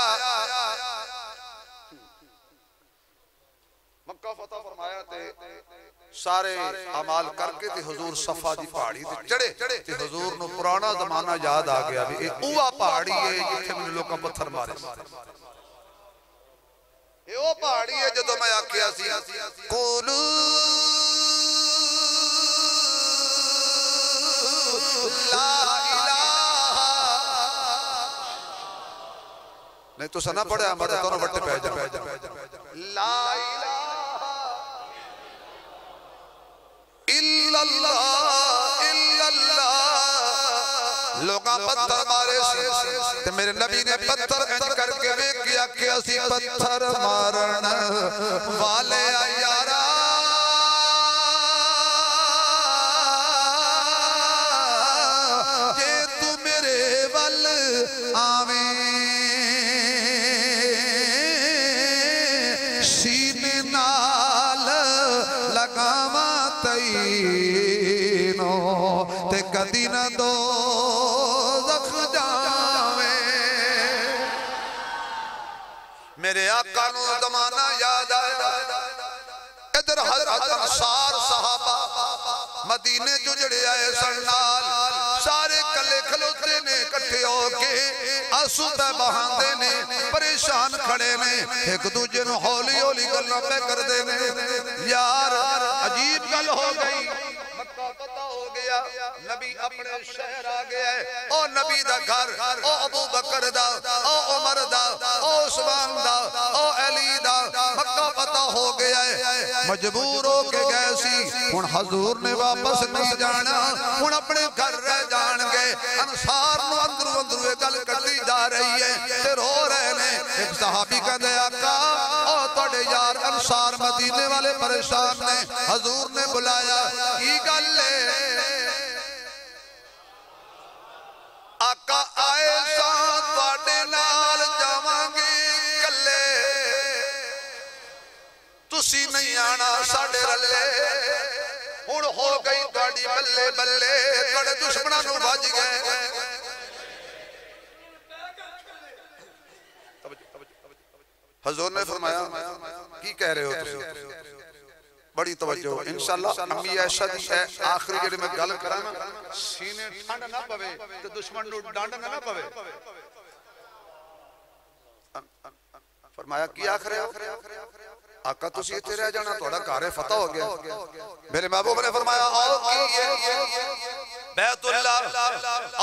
Speaker 1: मक्का फतह फरमाया ते सारे अमाल करके ते हुजूर सफा दी पहाड़ी ते चढ़े ते हुजूर नु पुराना जमाना याद आ गया भी ए उवा पहाड़ी है जिथे मैंने लोकां पत्थर मारे ए ओ पहाड़ी है जदों मैं आखिया सी कुलू ला इलाहा नहीं तो सना पढ़या मत दोनों बट्टे पै जा ला इलाहा लोग पत्थर मारे ते मेरे नबी ने पत्थर इंज करके वेखिया कि असी पत्थर मारन वाले यारा जे तू मेरे वल आवे सीने नाल लगावा तईनो ते कदी न दो मेरे आका नू जमाना याद आया इधर अंसार सहाबा मदीने जो जड़े आए सन नाल सारे कले खलोते ने कट्ठे होके आंसू पे बहांदे ने परेशान खड़े ने एक दूजे नु हौली हौली गल्लां पे करदे ने यार अजीब गल हो गई मक्का पता हो गया नबी अपने शहर आ गया है ओ नबी दा घर ओ अबू बकर दा ओ उमर दा ओ उस्मान दा ओ अली दा मक्का पता हो गया है मजबूर हो के गए सी हुन हुजूर ने वापस नहीं जाना हुन अपने घर रह जाणगे अंसार नु अंदर अंदर गल कटी जा रही है ते रो रहे ने एक सहाबी कहंदे आका ओ तुहाडे यार अंसार मदीने वाले परेशान ने हुजूर ने बुलाया की गल है आका आए सा तुहाडे नाल जावांगे कल्ले तुसी नहीं आना साडे रले हुण हो गई तुहाडी बल्ले बल्ले तुहाडे दुश्मनां नूं वज गए हुजूर ने फरमाया की कह रहे हो तुसी बड़ी तवज्जो इंशाअल्लाह अम्मी आयशा दी आखिरी जेड़ी मैं गल करा ना सीने ठंड ना पवे ते दुश्मन नु डंड ना पवे फरमाया की आख रहे हो आका तुसी इत्थे रह जाना तुहाडा घर है फतह हो गया मेरे महबूब ने फरमाया आओ की है बैतुल्लाह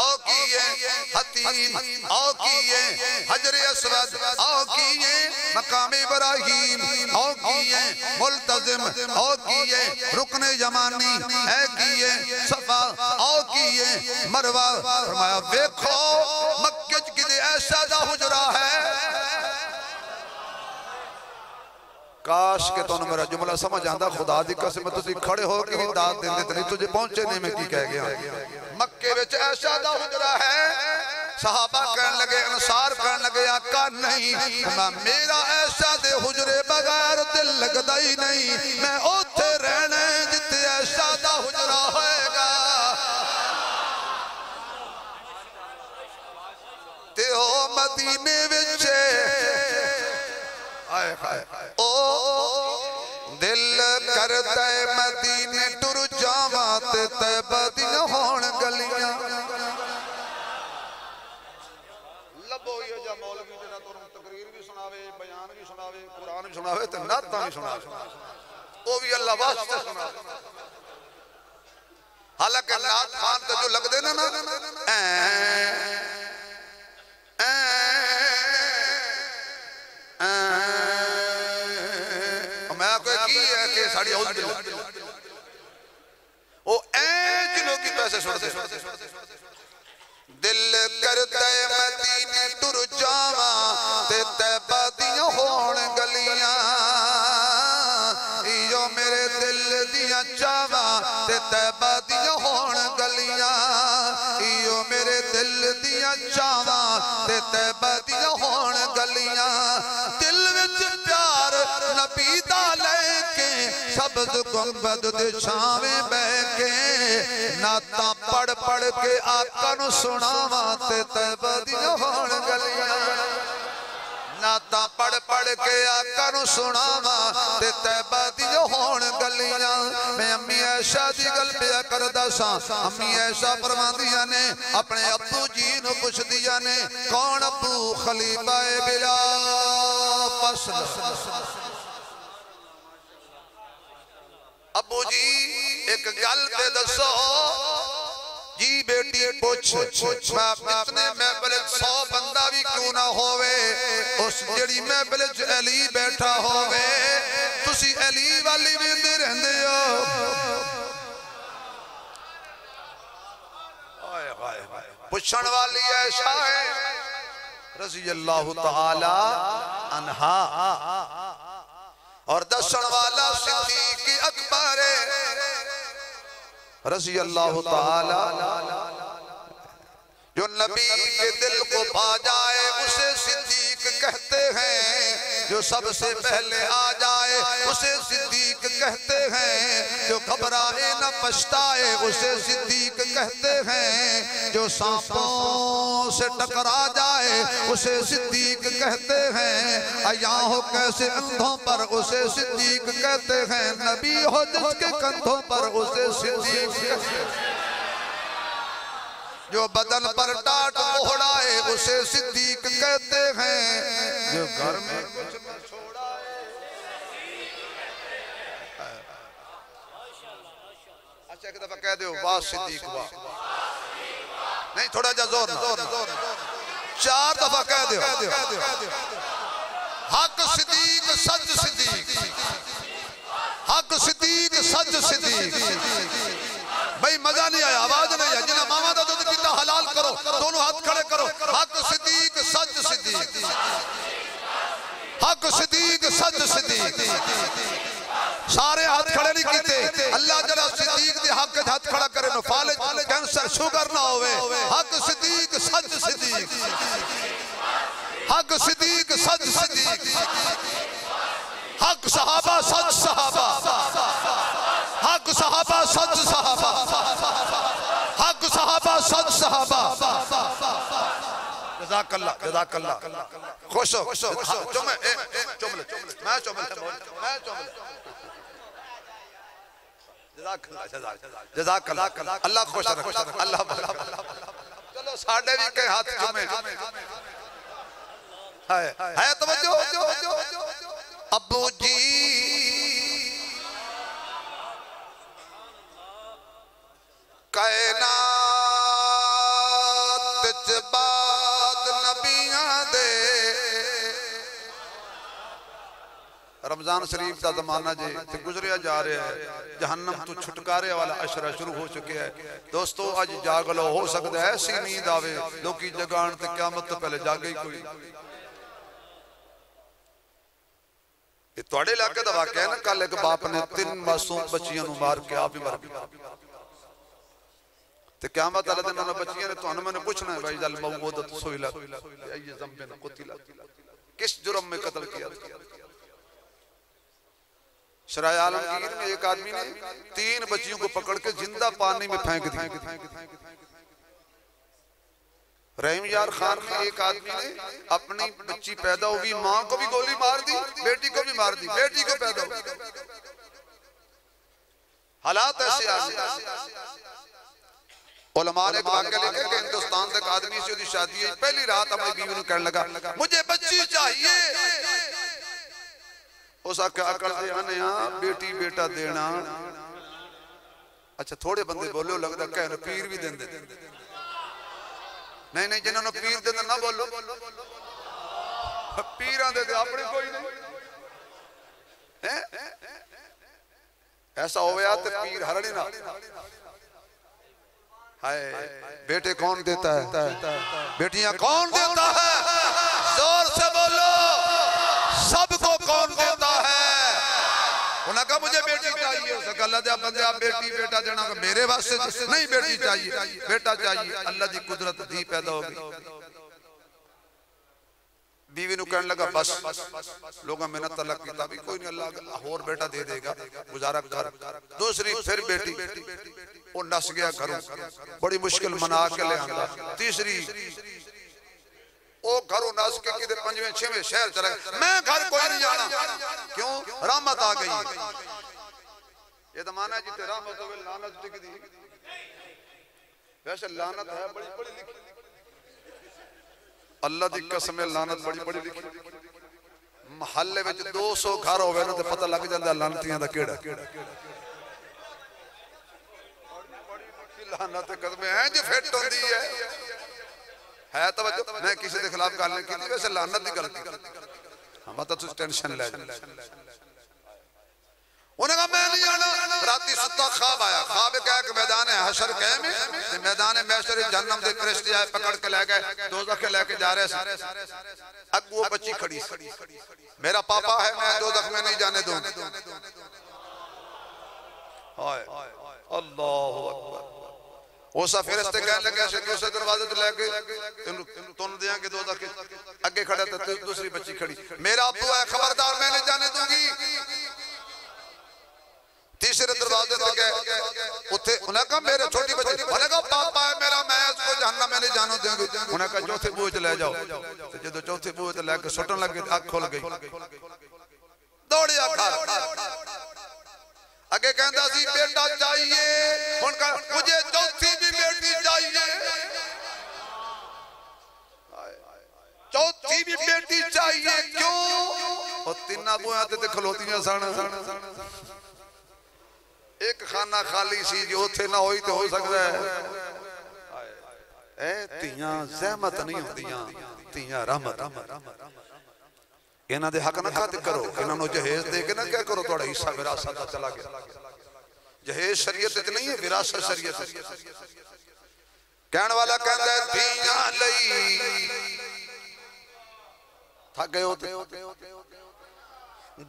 Speaker 1: आओ की है हतीम आओ की है हजर अस्वद आओ की है मकाम इब्राहिम आओ की है मुल्तजिम आओ की है रुकन यमानी है की है सफा आओ की है मरवा फरमाया देखो मक्के च किते ऐसा दा हुजरा है काश के तुम मेरा जुमला समझ आंदा खुदा दी कसम तुसी खड़े हो के ही दाद देंदे ते नहीं तुझे पहुंचे नहीं मैं की कह गया मक्के विच ऐसा दा हुजरा है सहाबा कहन लगे अंसार कहन लगे आका नहीं मेरा ऐसा दे हुजरे बगैर दिल लगदा ही नहीं मैं ओथे रहना जिथे ऐसा दा हुजरा होएगा ते ओ मदीने विच ओ दिल करता है मदीने टुर जावा ते तैबा दी होण गलियां लबो यो जा मौलवी जेड़ा तुहानू तकरीर भी सुनावे बयान भी सुनावे कुरान भी सुनावे ते नातां भी सुनावे ओ भी अल्लाह वास्ते सुनावे हालांकि नात खान ते जो लगदे ना दिल करता है मदीने टुर जावा ते तैबा दियां होण गलियां यो मेरे दिल दियां चावा ते तैबा दियां होण गलियां यो मेरे दिल दियां चावा ते तैबा दियां होण गलियां दिल विच प्यार नबी दा लेके शब्द गुंबद दे छावे बह के नाता पढ़ पढ़ के आका नु सुनावा ते तैबा दियां होण गलियां नाता पढ़ पढ़ के आका नु सुनावा ते तैबा दियां होण गलियां मैं अम्मी आयशा दी गल पिया करदा सा अम्मी आयशा फरमांदियां ने अपने अब्बू जी नु पुछदियां ने कौन अब्बू खलीफा ए बिला फसल अबू जी एक गल ते दसो जी बेटी पूछ मैं इतने महफिल 100 बंदा भी क्यों ना होवे उस जेड़ी महफिल च अली बैठा होवे तुसी अली वाली वेंदे रहंदे हो हाय हाय पुछण वाली ऐशा है रज़ी अल्लाह तआला अन्हा और दसन वाला सिद्दीक अकबर रज़ी अल्लाह ताला जो नबी के दिल को पा जाए उसे सिद्दीक कहते हैं जो सबसे पहले आ जाए उसे सिद्दीक कहते हैं जो घबराए न पछताए उसे सिद्दीक कहते हैं जो सांपों से टकरा जाए उसे सिद्दीक कहते हैं अया हो कैसे अंधों पर उसे सिद्दीक कहते हैं नबी हो जिसके कंधों पर उसे सिद्दीक कहते हैं जो बदन पर टाट ओढ़ाए उसे सिद्दीक कहते हैं, जो घर में कुछ न छोड़ाए। अच्छा एक दफा कह दो वाह सिद्दीक वाह, नहीं थोड़ा जा जोर, 4 दफा कह दो हक सिद्दीक सच सिद्दीक, हक सिद्दीक सच सिद्दीक। भाई मजा नहीं आया, आवाज नहीं आई। जिन्हें मामा का दूध पीता हलाल करो, दोनों हाथ खड़े करो। हक सिद्दीक सच सिद्दीक, हक सिद्दीक सच सिद्दीक। सारे हाथ खड़े नहीं कीते। अल्लाह जरा सिद्दीक दे हक हाथ खड़ा करे नो फालिज कैंसर शुगर ना होवे। हक सिद्दीक सच सिद्दीक, हक सिद्दीक सच सिद्दीक, हक सहाबा सच सहाबा, हक सहाबा सच सहाबा, हक सहाबा सच सहाबा। जज़ाकल्लाह जज़ाकल्लाह। खुश हो मैं जज़ाकल्लाह अल्लाह खुश रखे अल्लाह। चलो साढ़े भी कई हाथ चुमे है तवज्जो। अबू जी कायनात च बाद नबियां दे। रमजान शरीफ का जमाना जे ते गुजरिया जा रहा है। जहन्नम तो छुटकारे वाला अशरा शुरू हो चुके है। दोस्तों अज जाग लो, हो सकता है ऐसी नींद आवे लोकी जगान ते क़यामत तो पहले जागे ही कोई। ये तुहाडे इलाके दा वाक़या है ना। कल एक बाप ने 3 मासूम बच्चियां नूं मार के आप ही मर गया। ते क़यामत वाले दिन उन्हां बच्चियां ने तुहानू मैंने पूछना है भाई जल मौऊदत सुइला अय्य ज़ंबिन कुतिला, किस जुर्म में कत्ल किया। शराय आलमगीर में एक आदमी ने 3 बच्चियों को पकड़ के जिंदा पानी में फेंक दिया। रहीम यार खान में एक आदमी ने अपनी बच्ची पैदा हुई मां को भी गोली मार दी, बेटी को भी मार दी, बेटी को पैदा हुई। हालात ऐसे आ गए। उलमा ने एक वाक़या लिखा कि हिंदुस्तान से एक आदमी से उसकी शादी हुई। पहली रात अपनी बीवी ने कहने लगा मुझे बच्ची चाहिए। उस आख्या अकल दे आने बेटी बेटा देना। अच्छा थोड़े बंदे बोलो लगता कहने पीर भी देंदे। नहीं नहीं जिन्होंने पीर देंदे ना बोलो, पीरां दे अपने कोई नहीं है। ऐसा हो गया तो पीर हरने ना। हाय बेटे कौन देता है, बेटियां कौन देता है, जोर से बोलो सबको कौन देता है। उन्हें कहा मुझे बेटी चाहिए। उसने कहा अल्लाह बंदे आप बेटी बेटा देना मेरे वास्ते नहीं, बेटी चाहिए बेटा चाहिए। अल्लाह की कुदरत दी पैदा होगी। बीवी ने कहने लगा बस लोग मेहनत तलक की भी कोई नहीं, अल्लाह और बेटा दे देगा गुजारा कर। दूसरी फिर बेटी वो नस गया घरों, बड़ी मुश्किल मना के ले आंदा। तीसरी वो घरों नस के किधर 5वें 6वें शहर चला गया। मैं घर कोई नहीं जाना। क्यों? रहमत आ गई। ये जमाना जिते रहमत हो लानत लिख दी। वैसे लानत है बड़ी बड़ी लिखी, अल्लाह दी कसम लानत बड़ी बड़ी लिखी। महल्ले में 200 घर होवे ना ते पता लग जांदा लानतियां दा केड़ा लानत कदम है जी फिट होंदी है तवज्जो। मैं किसी के खिलाफ गल नहीं की, वैसे लानत दी गलती हम तो तुम टेंशन ले। उन्हें कहा मैं नहीं जाना। राती सुता ख्वाब आया। ख्वाब क्या कि मैदान है हशर कह में मैदान महशर जहन्नम दे फरिश्ते आए पकड़ के ले गए दोज़ख के लेके जा रहे। अगू वो बच्ची खड़ी, मेरा पापा है मैं दोज़ख में नहीं जाने दूंगा। हाय अल्लाहु अकबर। उस फरिश्ते कहने लगे दूसरे दरवाजे तो लेके तुम देंगे दोज़ख के अगे खड़ा था। दूसरी बच्ची खड़ी, मेरा अब्बू है खबरदार मैं नहीं जाने दूंगी। तीसरे दरवाजे पे गए, उठे उन्हें कहा मेरे छोटी बच्ची, उन्हें कहा पापा है मेरा मैं उसको जहन्नम में नहीं जाने दूंगी। उन्हें कहा चौथे बूहे च ले जाओ। तो जो चौथे बूहे ते लेके सुटन लगे आंख खुल गई। दौड़िया घर अगे कहता सी बेटा चाहिए, हुण मुझे चौथी भी बेटी चाहिए, चौथी भी बेटी चाहिए। क्यों? और तिना बुआ ते खलोतियां सन, एक खाना खाली सी जो उथे ना होई तो हो सकता है। धीयां ज़हमत नहीं होंदियां, धीयां रहमत। इन्हां दे हक ना खत करो, इन्हां नूं जहेज दे के ना क्या करो तुहाडा हिस्सा विरासत दा चला गया। जहेज शरीयत च नहीं है, विरासत शरीयत। कहण वाला कहंदा है धीयां लई थक गए हो,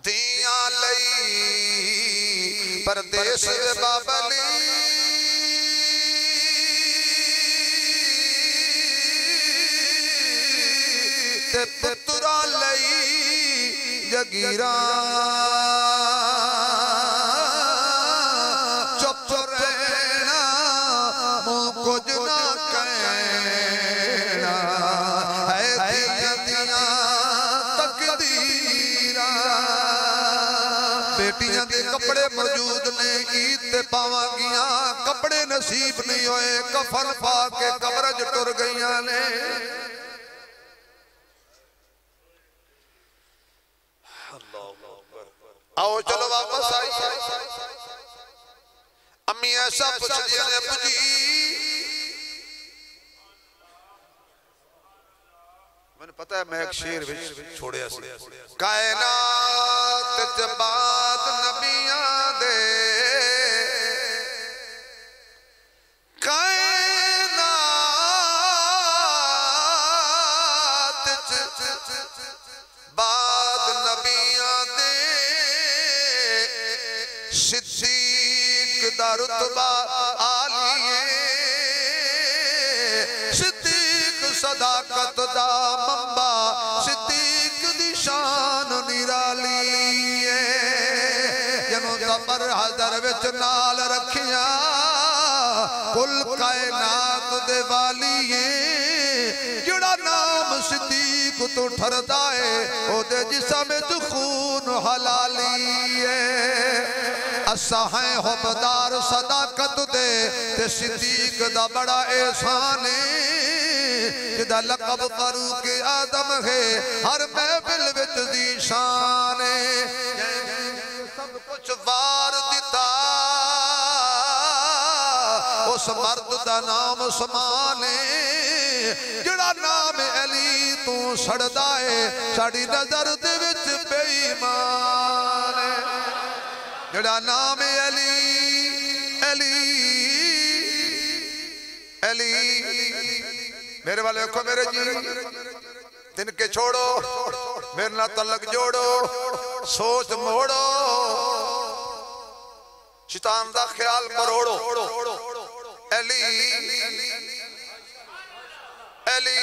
Speaker 1: धीयां लई परदेस बाबली ते पुत्रा लई जगीरा चुप रहना मुँह कुछ ना कहना है दिया तकदीरा। बेटियां दे कपड़े मौजूद ने, ईद ते पावांगियां, कपड़े नसीब नहीं होए, कफन पा के कब्र च टुर गईयां ने। आओ चलो वापस आई। अम्मी ऐसा पूछ दिया ने अबू जी, मैंने पता है मैं एक शेर विच छोड़िया सी, कायनात च बाद नबियां दे, कायनात च बाद नबियां दे, सिद्दीक दा रुतबा आलिए, सिद्दीक सदाकत दा मंबा, सिद्दीक दी शान निराली है। जनों कबर हज़र विच नाल रखिया, कुल कायनात दे वालिए, जिहड़ा नाम सिद्दीक तो ठरदा है, ओदे जिस्म विच खून हलाली है। असा है हुबदार सदाकत दे, ते सिद्दीक दा बड़ा एहसान है, जिदा लक़ब फारूक आदम है, हर महफिल विच दी शान है। सब कुछ वार दिता, उस मर्द दा नाम उस्मान है, जिहड़ा नाम अली तू सड़दा है, साडी नजर दे विच बेईमान है। जिहड़ा नाम अली अली अली, मेरे वाले देखो मेरे जी, तिनके छोड़ो, मेरे नाल तलक जोड़ो, सोच मोड़ो, शैतान दा ख्याल मरोड़ो। अली अली,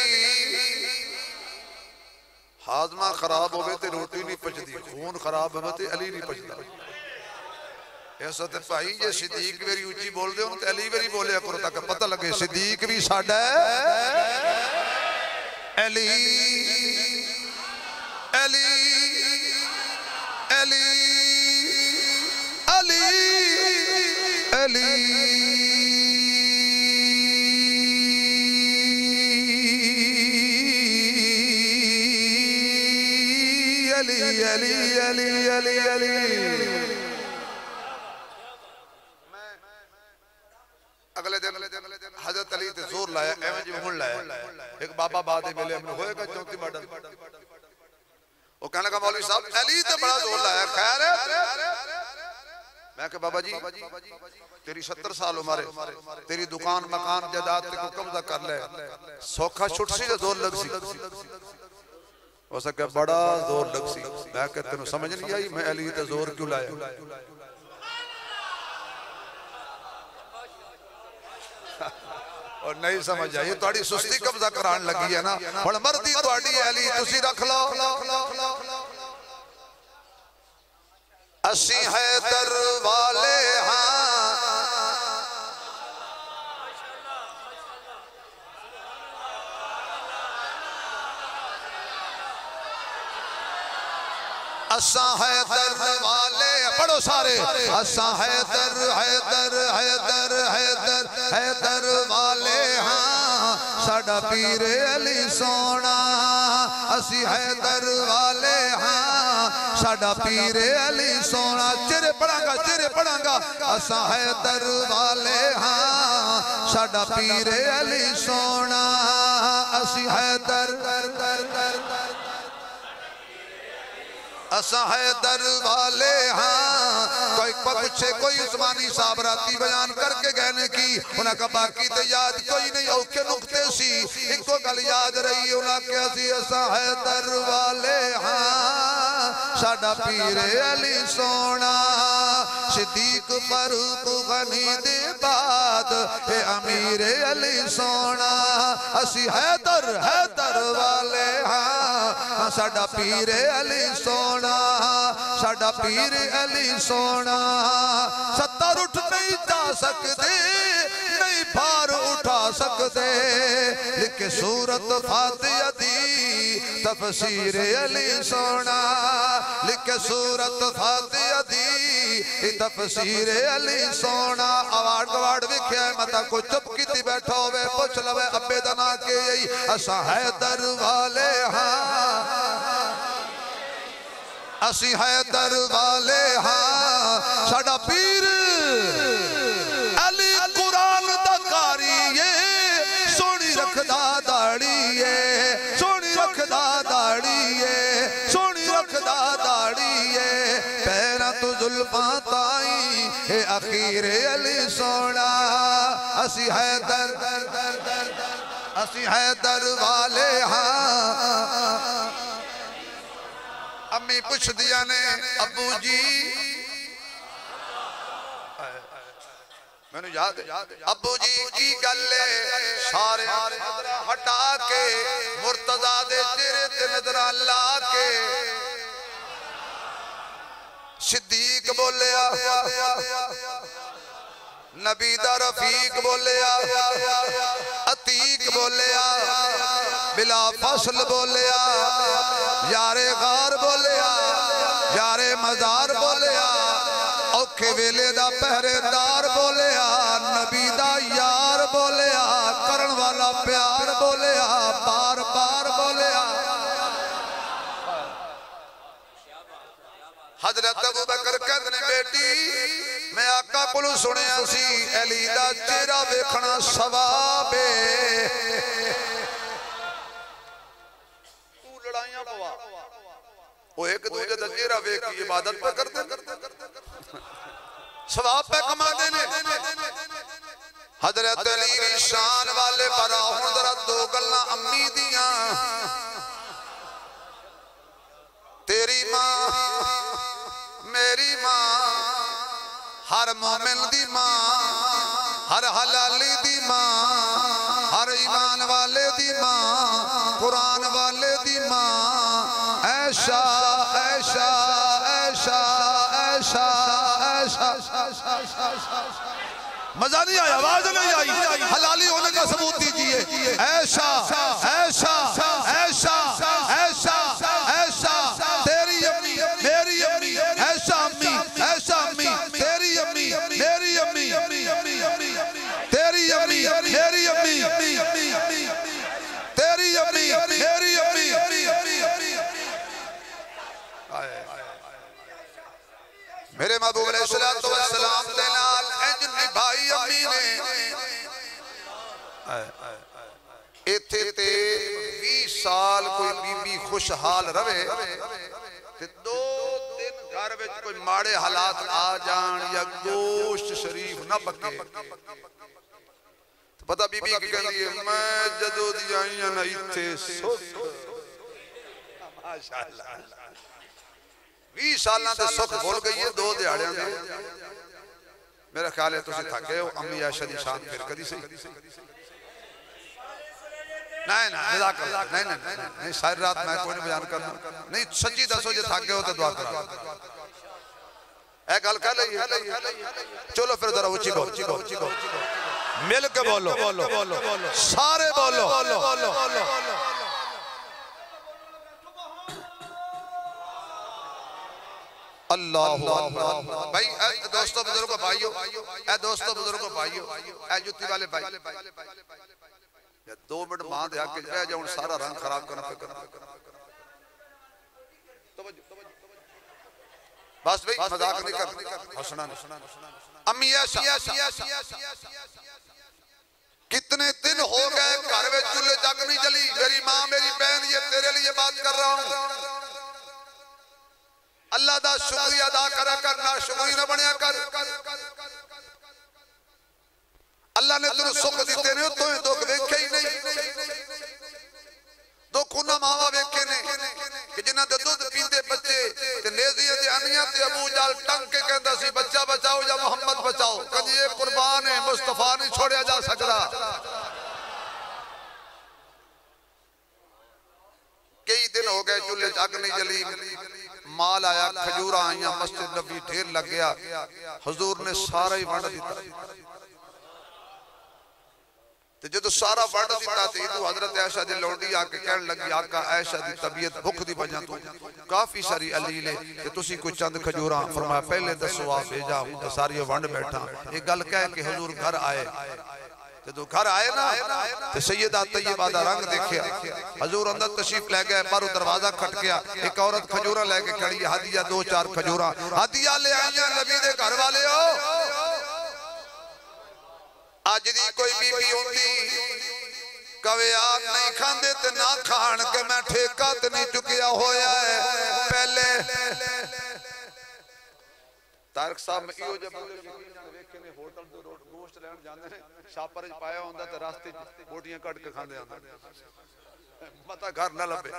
Speaker 1: हाजमा खराब होवे ते रोटी नहीं पचदी, खून खराब होवे ते अली नहीं पचदा। ऐसा तो भाई जे सिद्दीक मेरी उच्ची बोल दे तो अली मेरी बोलिया करो, ताकि पता लगे सिद्दीक भी साडा है। अली अली अली अली अली अली अली अली अली अली। अगले दिन हजरत अली ते जोर लाया, एवं जी हुण लाया। एक बाबा बाद मिले, हमने होएगा चौथी मॉडल। वो कहने लगा मौलवी साहब अली ते बड़ा जोर लाया, खैर है? मैं कहा बाबा जी तेरी 70 साल उम्र है, तेरी दुकान मकान जायदाद को कब्जा कर ले, सौखा छुट सी जो जोर लग सी। हो सके बड़ा जोर लग सी। मैं कहा तेन समझ नहीं आई मैं अली ते जोर क्यों लाया? और नहीं समझ आई, थोड़ी सुस्ती कब्जा कराने लगी है ना। हुण मर्दी थोड़ी अली तुसी रख लो। असी हैदर वाले हाँ, असा हैदर वाले पढ़ो सारे असा हैदर हैदर हैदर हैदर हैदर वाले हाँ साडा पीर अली सोना असी हैदर वाले हाँ साडा पीर अली सोना चिरे पढ़ांगा असा हैदर वाले हाँ साडा पीर अली सोना असी हैदर असा हैदर वाले हाँ कोई पूछे कोई उस्मानी साहब राती बयान करके गए की उन्हें कहा बाकी तो याद कोई नहीं औखे नुकते सी इको गल याद रही उन्हें क्या सी असा हैदर वाले हाँ साडा पीर अली सोना सिद्दीक फारूक गनी दे बाद हे अमीर अली सोना असी हैदर हैदर वाले हाँ साडा पीर अली सोना साडा पीर अली सोना सत्तर उठ नहीं जा सकते नहीं भार उठा सकते लिखे सूरत फातिहा दी तफसीर अली सोना लिखे सूरत फातिहा दी तफसीर अली सोना अवार्ड गवार्ड विख्या मता को चुप की बैठा होवे पुछ लवे अब्बे दा ना के यही असा हैदर वाले हाँ असी हैदर वाले हाँ साडा पीर अली कुरान दा कारी है सोनी रखदा दाड़ी है सोनी रखदा दाड़ी है सोनी रखदा दाड़ी है पैरा तो जुल्फा ताई है अखीर अली सोना असी हैदर वाले हाँ अम्मी पुछ दिया ने अबू जी मैंने याद अबू जी की गल सारे हटा के मुर्तजा दे चेहरे ते नजरा ला के सिद्दीक बोलिया नबी दा रफीक बोलिया अतीक बोलिया बिला फसल बोलिया यारे गार बोलिया यारे मजार बोलिया औखे वेले दा पहरेदार बोलिया नबी दा यार बोलिया करन वाला प्यार बोलिया बार बार बोलिया हजरत अबू बकर कहते ने बेटी मैं आका कोलों सुनिया सी अली दा चेहरा वेखना सवाब लड़ाइयां पवा वो एक दूसरे का चेहरा वेख के इबादत पे करते सवाब पे कमाते ने हजरत अली दी शान वाले पर हुण जरा दो गल्लां अम्मी दियां तेरी मां मेरी मां हर मोमिन दी मां हर हलाली दी मां हर ईमान वाले दी मां कुरान वाले दी मां ऐशा ऐशा ऐशा ऐशा ऐशा मजा नहीं आया आवाज नहीं आई हलाली होने का सबूत दीजिए ऐशा ऐशा ऐशा ऐशा ऐशा तेरी अम्मी मेरी अम्मी ऐशा अम्मी ऐशा अम्मी तेरी अम्मी मेरी अम्मी तेरी अम्मी मेरी अम्मी तेरी अम्मी मेरी अम्मी मेरे महबूब अलैहिस्सलातु वस्सलाम दे नाल इंज निभाई अम्मी ने इत्थे ते 20 साल कोई बीबी खुशहाल रवे ते 2 दिन घर विच कोई माड़े हालात आ जान या गोश्त शरीफ ना पके तो पता बीबी की कहंदी है मैं जदों दी आई ना इत्थे सुख माशाअल्लाह 20 साल से सुख भुल गई है 2 दिहाड़ियां दे मेरा ख्याल है तुसी थक गए हो अम्मी आयशा दी शान फिर कदी सही नहीं नहीं नहीं सारी रात मैं कोई नहीं बयान करना नहीं सच्ची दसो जे थक गए हो तो दुआ करा ए गल कह लई चलो फिर जरा ऊंची बोलो मिल के बोलो सारे बोलो अल्लाह भाई दोस्तों बुजुर्गों भाइयों, ए दोस्तों बुजुर्गों भाइयों, ए जुत्ती वाले भाई 2 मिनट मां दे आके रह जाओ, सारा रंग खराब करना पे करना। बस भाई मजाक नहीं कर, हंसना नहीं। अम्मी कितने दिन हो गए घर में चूल्हे जग नहीं जली, मेरी माँ मेरी बहन ये तेरे लिए बात कर रहा हूँ। अल्लाह दा शुक्रिया अदा करा कर, ना शुक्री ना बनया कर। अल्लाह ने तेरे सुख दिते ने, तो दुख वेखे ही नहीं। दुख उन्हां मावां वेखे ने कि जिन्हां दे दुध पींदे बच्चे ते नेज़ियां ते आनियां ते अबू जाल टंग के कहंदा सी बच्चा बचाओ या मोहम्मद बचाओ। कदी ये कुर्बान है, मुस्तफा नहीं छोड़िया जा सकदा। कई दिन हो गए चूल्हे अग नहीं जली, माल आया, खजूर आईया, मस्जिद नबी ढेर लग गया। हुजूर ने सारा ही वंड दिता। जो सारा वंड दिता तो इदू हजरत आयशा दी लौंडी आके कहन लगी आका आयशा दी तबीयत भुख दी वजह तो काफी सारी अलील है ते तुसी कोई चंद खजूरा। फरमाया पहले दसो आप भेजा, सारी वंड बैठा। एक गल कह के हुजूर घर आए। जो घर आए ना तो सैयदा तैयबा दा रंग देखिया। हुजूर अंदर तशरीफ ले गए, बाहरों दरवाजा खटकिया, एक औरत खजूरा लेके खड़ी है। हदिया 2-4 खजूरा हदिया ले आईया नबी दे घर वाले हो। अज दी कोई बीबी होंदी कवे आप नहीं खांदे ते ना खान के मैं ठेका ते नहीं चुकिया होया है। पहले तारक साहब में इहो जब वेखे ने होटल दे रोड गोश्त लैन जांदे ने, छापर च पाया हुंदा ते रास्ते च बोटियां कट के खांदे आंदे, मता घर ना लभे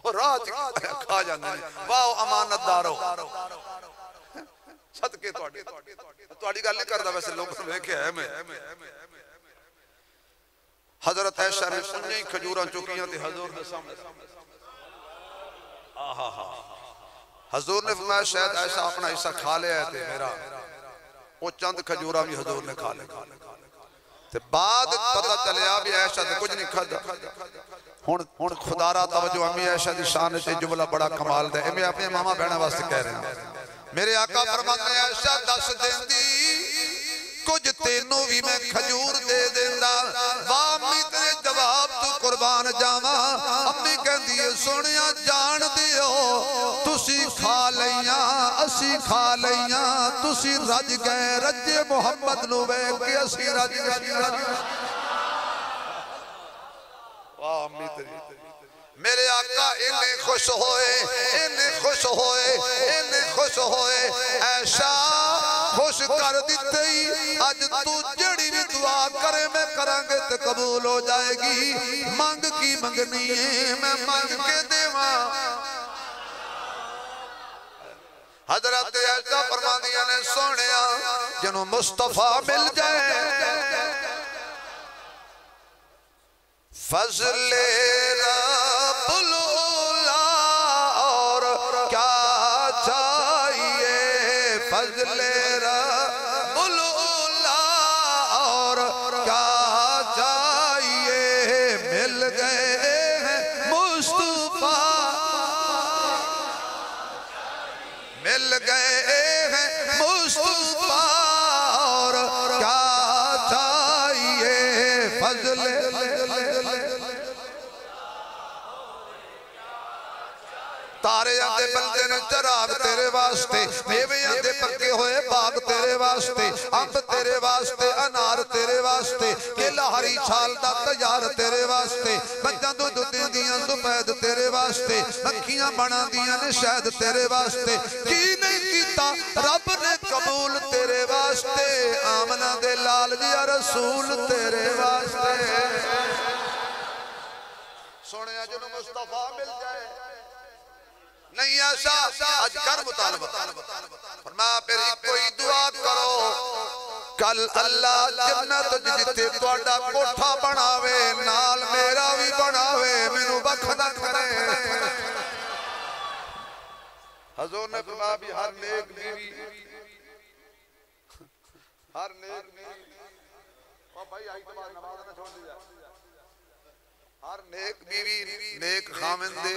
Speaker 1: और राह च खा जांदे ने। वाह अमानतदारो सदके तुहाडे, तुहाडी गल नहीं करदा वैसे लोग वेखे है मैं। हजरत आयशा ने सुन्नी खजूरां चुकियां ते हुजूर दे सामने। आहा हा हुजूर ने फरमाया शायद आयशा अपना हिस्सा खा लिया है ते मेरा वो चंद खजूरा भी हुजूर ने खा लिया। ते बाद पता चलिया भी आयशा ते कुछ नहीं खादा। हुण खुदारा तवज्जो अम्मी आयशा दी शान च जुमला बड़ा कमाल दा है। मैं अपने मामा बहना वास्ते कह रहा हूं। मेरे आका फरमाते हैं आयशा दस देंदी कुछ तेनों भी मैं खजूर दे देंदा। वाह अम्मी तेरे जवाब तू कुर्बान जावा। अम्मी कहंदी है सोनिया जान दियो तुसी खा लईयां असी खा लईयां, तुसी रज गए रजे मोहम्मद नु वेख के असी रज गए। वाह अम्मी तेरी मेरे आका इन्ने खुश होए, इन्ने खुश होए, इन्ने खुश होए। ऐशा खुश कर दिते ही अज तू जड़ी भी दुआ करे मैं करांगे ते कबूल हो जाएगी। मंग की मंगनी है मैं मंग के देवा। हजरत ऐशा फरमांदियां ने सोनिया जिन्हों मुस्तफा मिल जाए फजले रब्बुल-उला और क्या चाहिए। फजले रब्बुल-उला और क्या चाहिए। मिल गए हैं मुस्तफा, मिल गए हैं मुस्तफा और क्या चाहिए। फजले तारे आंदे बंदे ने चराग तेरे वास्ते, मेवे आंदे पक्के होए बाग तेरे वास्ते, अंब तेरे वास्ते, अनार तेरे वास्ते, केला हरी छाल दा तैयार तेरे वास्ते, मज्जां दुध दिंदियां सुफैद तेरे वास्ते, मक्खियां बना दियां ने शहद तेरे वास्ते। की नहीं कीता रब ने कबूल तेरे वास्ते। आमना दे लाल जिया रसूल तेरे वास्ते। सोनिया जिन्हों मुस्तफा मिल जाए नहीं ऐसा आज कर मुतालबा। फरमाया फिर कोई दुआ करो कल अल्लाह जन्नत जिते तुहाडा कोठा बनावे नाल मेरा भी बनावे मैनू बखदा करे। हुजूर ने फरमाया भी हर नेक बीवी, हर नेक बीवी ओ भाई आई तो बाद नमाज ना छोड़ दिया। हर नेक बीवी नेक खामिन दे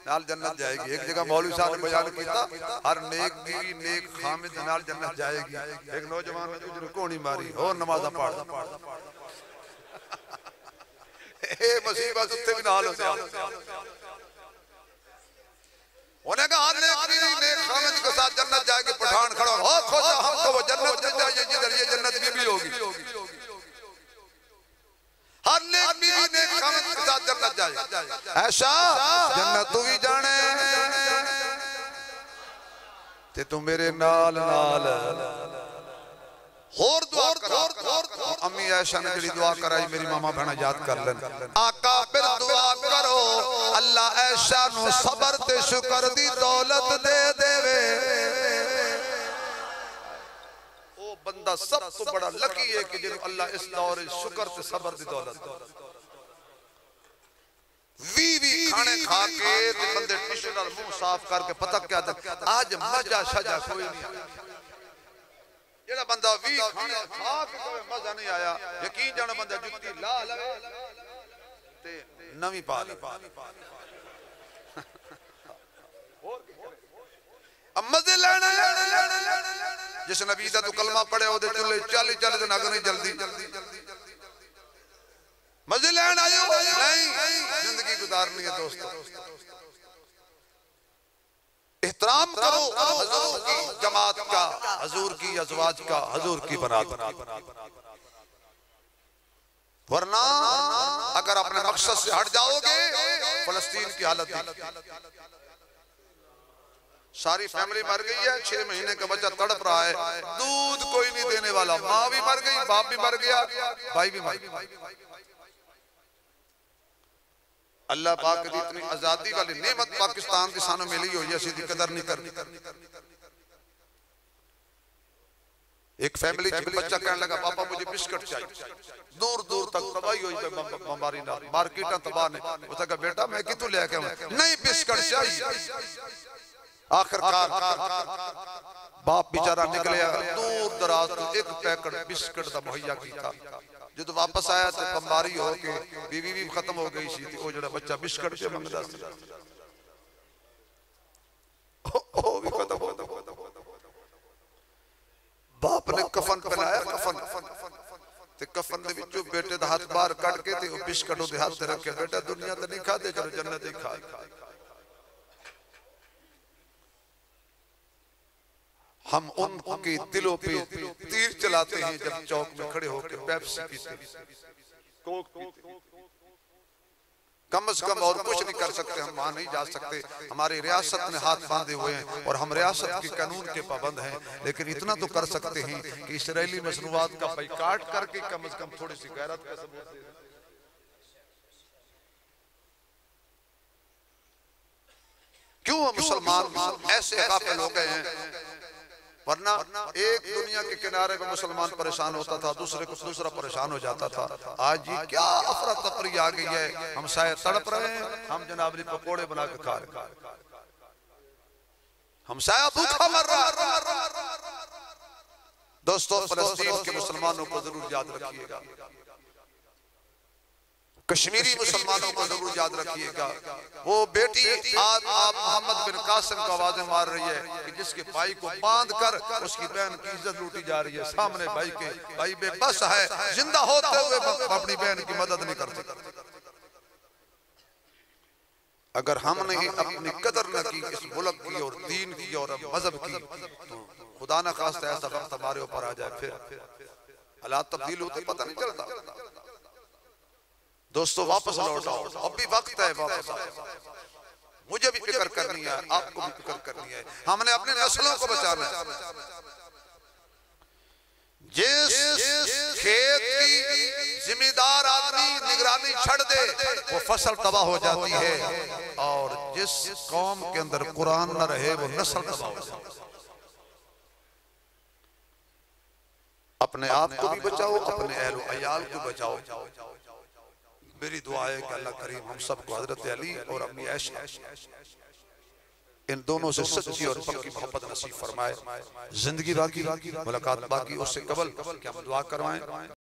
Speaker 1: नाल जन्नत जाएगी। एक जगह मौलवी साहब ने बयान किया हर नेक बीवी नेक खामिद नाल जन्नत जाएगी। एक नौजवान ने जो कोनी मारी और नमाज़ा पढ़ ए मुसीबत उत्ते भी नाल हो गया। उन्हें कहा हर नेक बीवी नेक खामिद के साथ जन्नत जाएगी। पठान खड़ा हो खोजा हम तो वो जन्नत में जाइए जिधर ये जन्नत बीवी होगी। हर नेक बीवी नेक खामिद के साथ जन्नत जाए। ऐसा जन्नत तू भी जाने ते तू मेरे नाल नाल और दुआ कर। अम्मी ऐशा ने जी दुआ कराई मेरी मामा बहना याद कर लेन। आका फिर दुआ करो अल्लाह ऐशा नु सबर ते शुक्र दी दौलत दे देवे। ओ बंदा सब तो बड़ा लकी है कि जिन्हें अल्लाह इस दौर शुक्र ते सबर दी दौलत वी खाने खा के बंदे टिश्यू नाल मुंह साफ करके पता क्या आज मजा शजा कोई नहीं। जेड़ा बंदा वी खाने खा के कोई मजा नहीं आया यकीन जानो बंदा जुत्ती ला लवे ते नवी पा ले। अब मजे लेना जिस नबी दा तू कलमा पढ़े ओदे चुल्ले 40 दिन अग नहीं जल्दी मजे लेना आयो नहीं जिंदगी गुजारनी है। दोस्तों एहतराम करो हुजूर की जमात का, हुजूर की अज़वाज का, हुजूर की बरात का। वरना अगर अपने मकसद से हट जाओगे फलस्तीन की हालत सारी फैमिली मर गई है। 6 महीने का बच्चा तड़प रहा है, दूध कोई नहीं देने वाला। माँ भी मर गई, बाप भी मर गया, भाई भी मर गया। अल्लाह पाक की इतनी आजादी वाली नेमत पाकिस्तान की सानों मिली हुई है, असीं दी कदर नहीं करनी। एक फैमिली बच्चा कहने लगा पापा मुझे बिस्किट चाहिए। दूर दूर तक तबाही हुई बमबारी ना, मार्केट तबाह ने। उसने कहा बेटा मैं कितों लेके आऊं? नहीं बिस्किट चाहिए। आखिरकार बाप बेचारा निकले दूर दराज तो एक पैकेट बिस्किट का मुहैया किया। जो वापस आया तो बमबारी हो के बीवी भी खत्म हो गई सी। वो जो बच्चा बिस्किट के मंगदा सी ओ भी खत्म हो गया। बाप ने कफन पहनाया, कफन ते कफन दे विचों बेटे दा हाथ बाहर कट के ते बिस्किट ओदे हाथ ते रखे। बेटा दुनिया ते नहीं खादे चलो जन्नत ही खा। हम उनके दिलों पे तीर चलाते हैं जब चौक में खड़े होकर पेप्सी पीते कम से कम और कुछ नहीं कर सकते। हम वहां नहीं जा सकते, हमारी रियासत ने हाथ बांधे हुए हैं और हम रियासत के कानून के पाबंद हैं। लेकिन इतना तो कर सकते हैं कि इस्राएली मसनूआत का बाइकाट करके कम से कम थोड़ी सी गैरत का सबूत दे। क्यों मुसलमान ऐसे काफिल हो गए हैं? वरना एक दुनिया के किनारे पे मुसलमान परेशान होता था, दूसरे को दूसरा परेशान हो जाता था। आज ये क्या अफरा तफरी आ गई है। हम शायद तड़प रहे हैं, हम जनाबरी पकोड़े बना के खा रहे हैं। हम शायद भूखा मर रहा है। दोस्तों फलस्तीन के मुसलमानों को जरूर याद रखिएगा, कश्मीरी मुसलमानों को जरूर याद रखिएगा। वो बेटी आज आप मोहम्मद बिन कासिम को आवाजें मार रही है कि जिसके भाई को बांध कर उसकी बहन की इज्जत लूटी जा रही है। सामने भाई के भाई बेबस है, जिंदा होते हुए अपनी बहन की मदद नहीं कर सकते। अगर हमने अपनी कदर न की इस मुल्क की और दीन की और मजहब की तो खुदा न खास्ता ऐसा वक्त हमारे ऊपर आ जाए फिर हालात तब्दील होते पता नहीं चलता। दोस्तों वापस लौट आओ, अब भी वक्त है वापस आओ। मुझे भी फिक्र करनी है, आपको भी फिक्र करनी है। हमने अपने नस्लों को बचाना है। जिस खेत की जिम्मेदार आदमी निगरानी छड़ दे वो फसल तबाह हो जाती है, और जिस कौम के अंदर कुरान न रहे वो नस्ल तबाह हो जाती है। अपने आप को भी बचाओ, अपने अहल अयाल को बचाओ। मेरी दुआ है कि अल्लाह करीम हम सबको हजरत अली और अम्मी ऐशा इन दोनों से सच्ची और पक्की मोहब्बत नसीब फरमाए। जिंदगी बाकी, मुलाकात बाकी, उससे कबल कि हम दुआ करवाएं।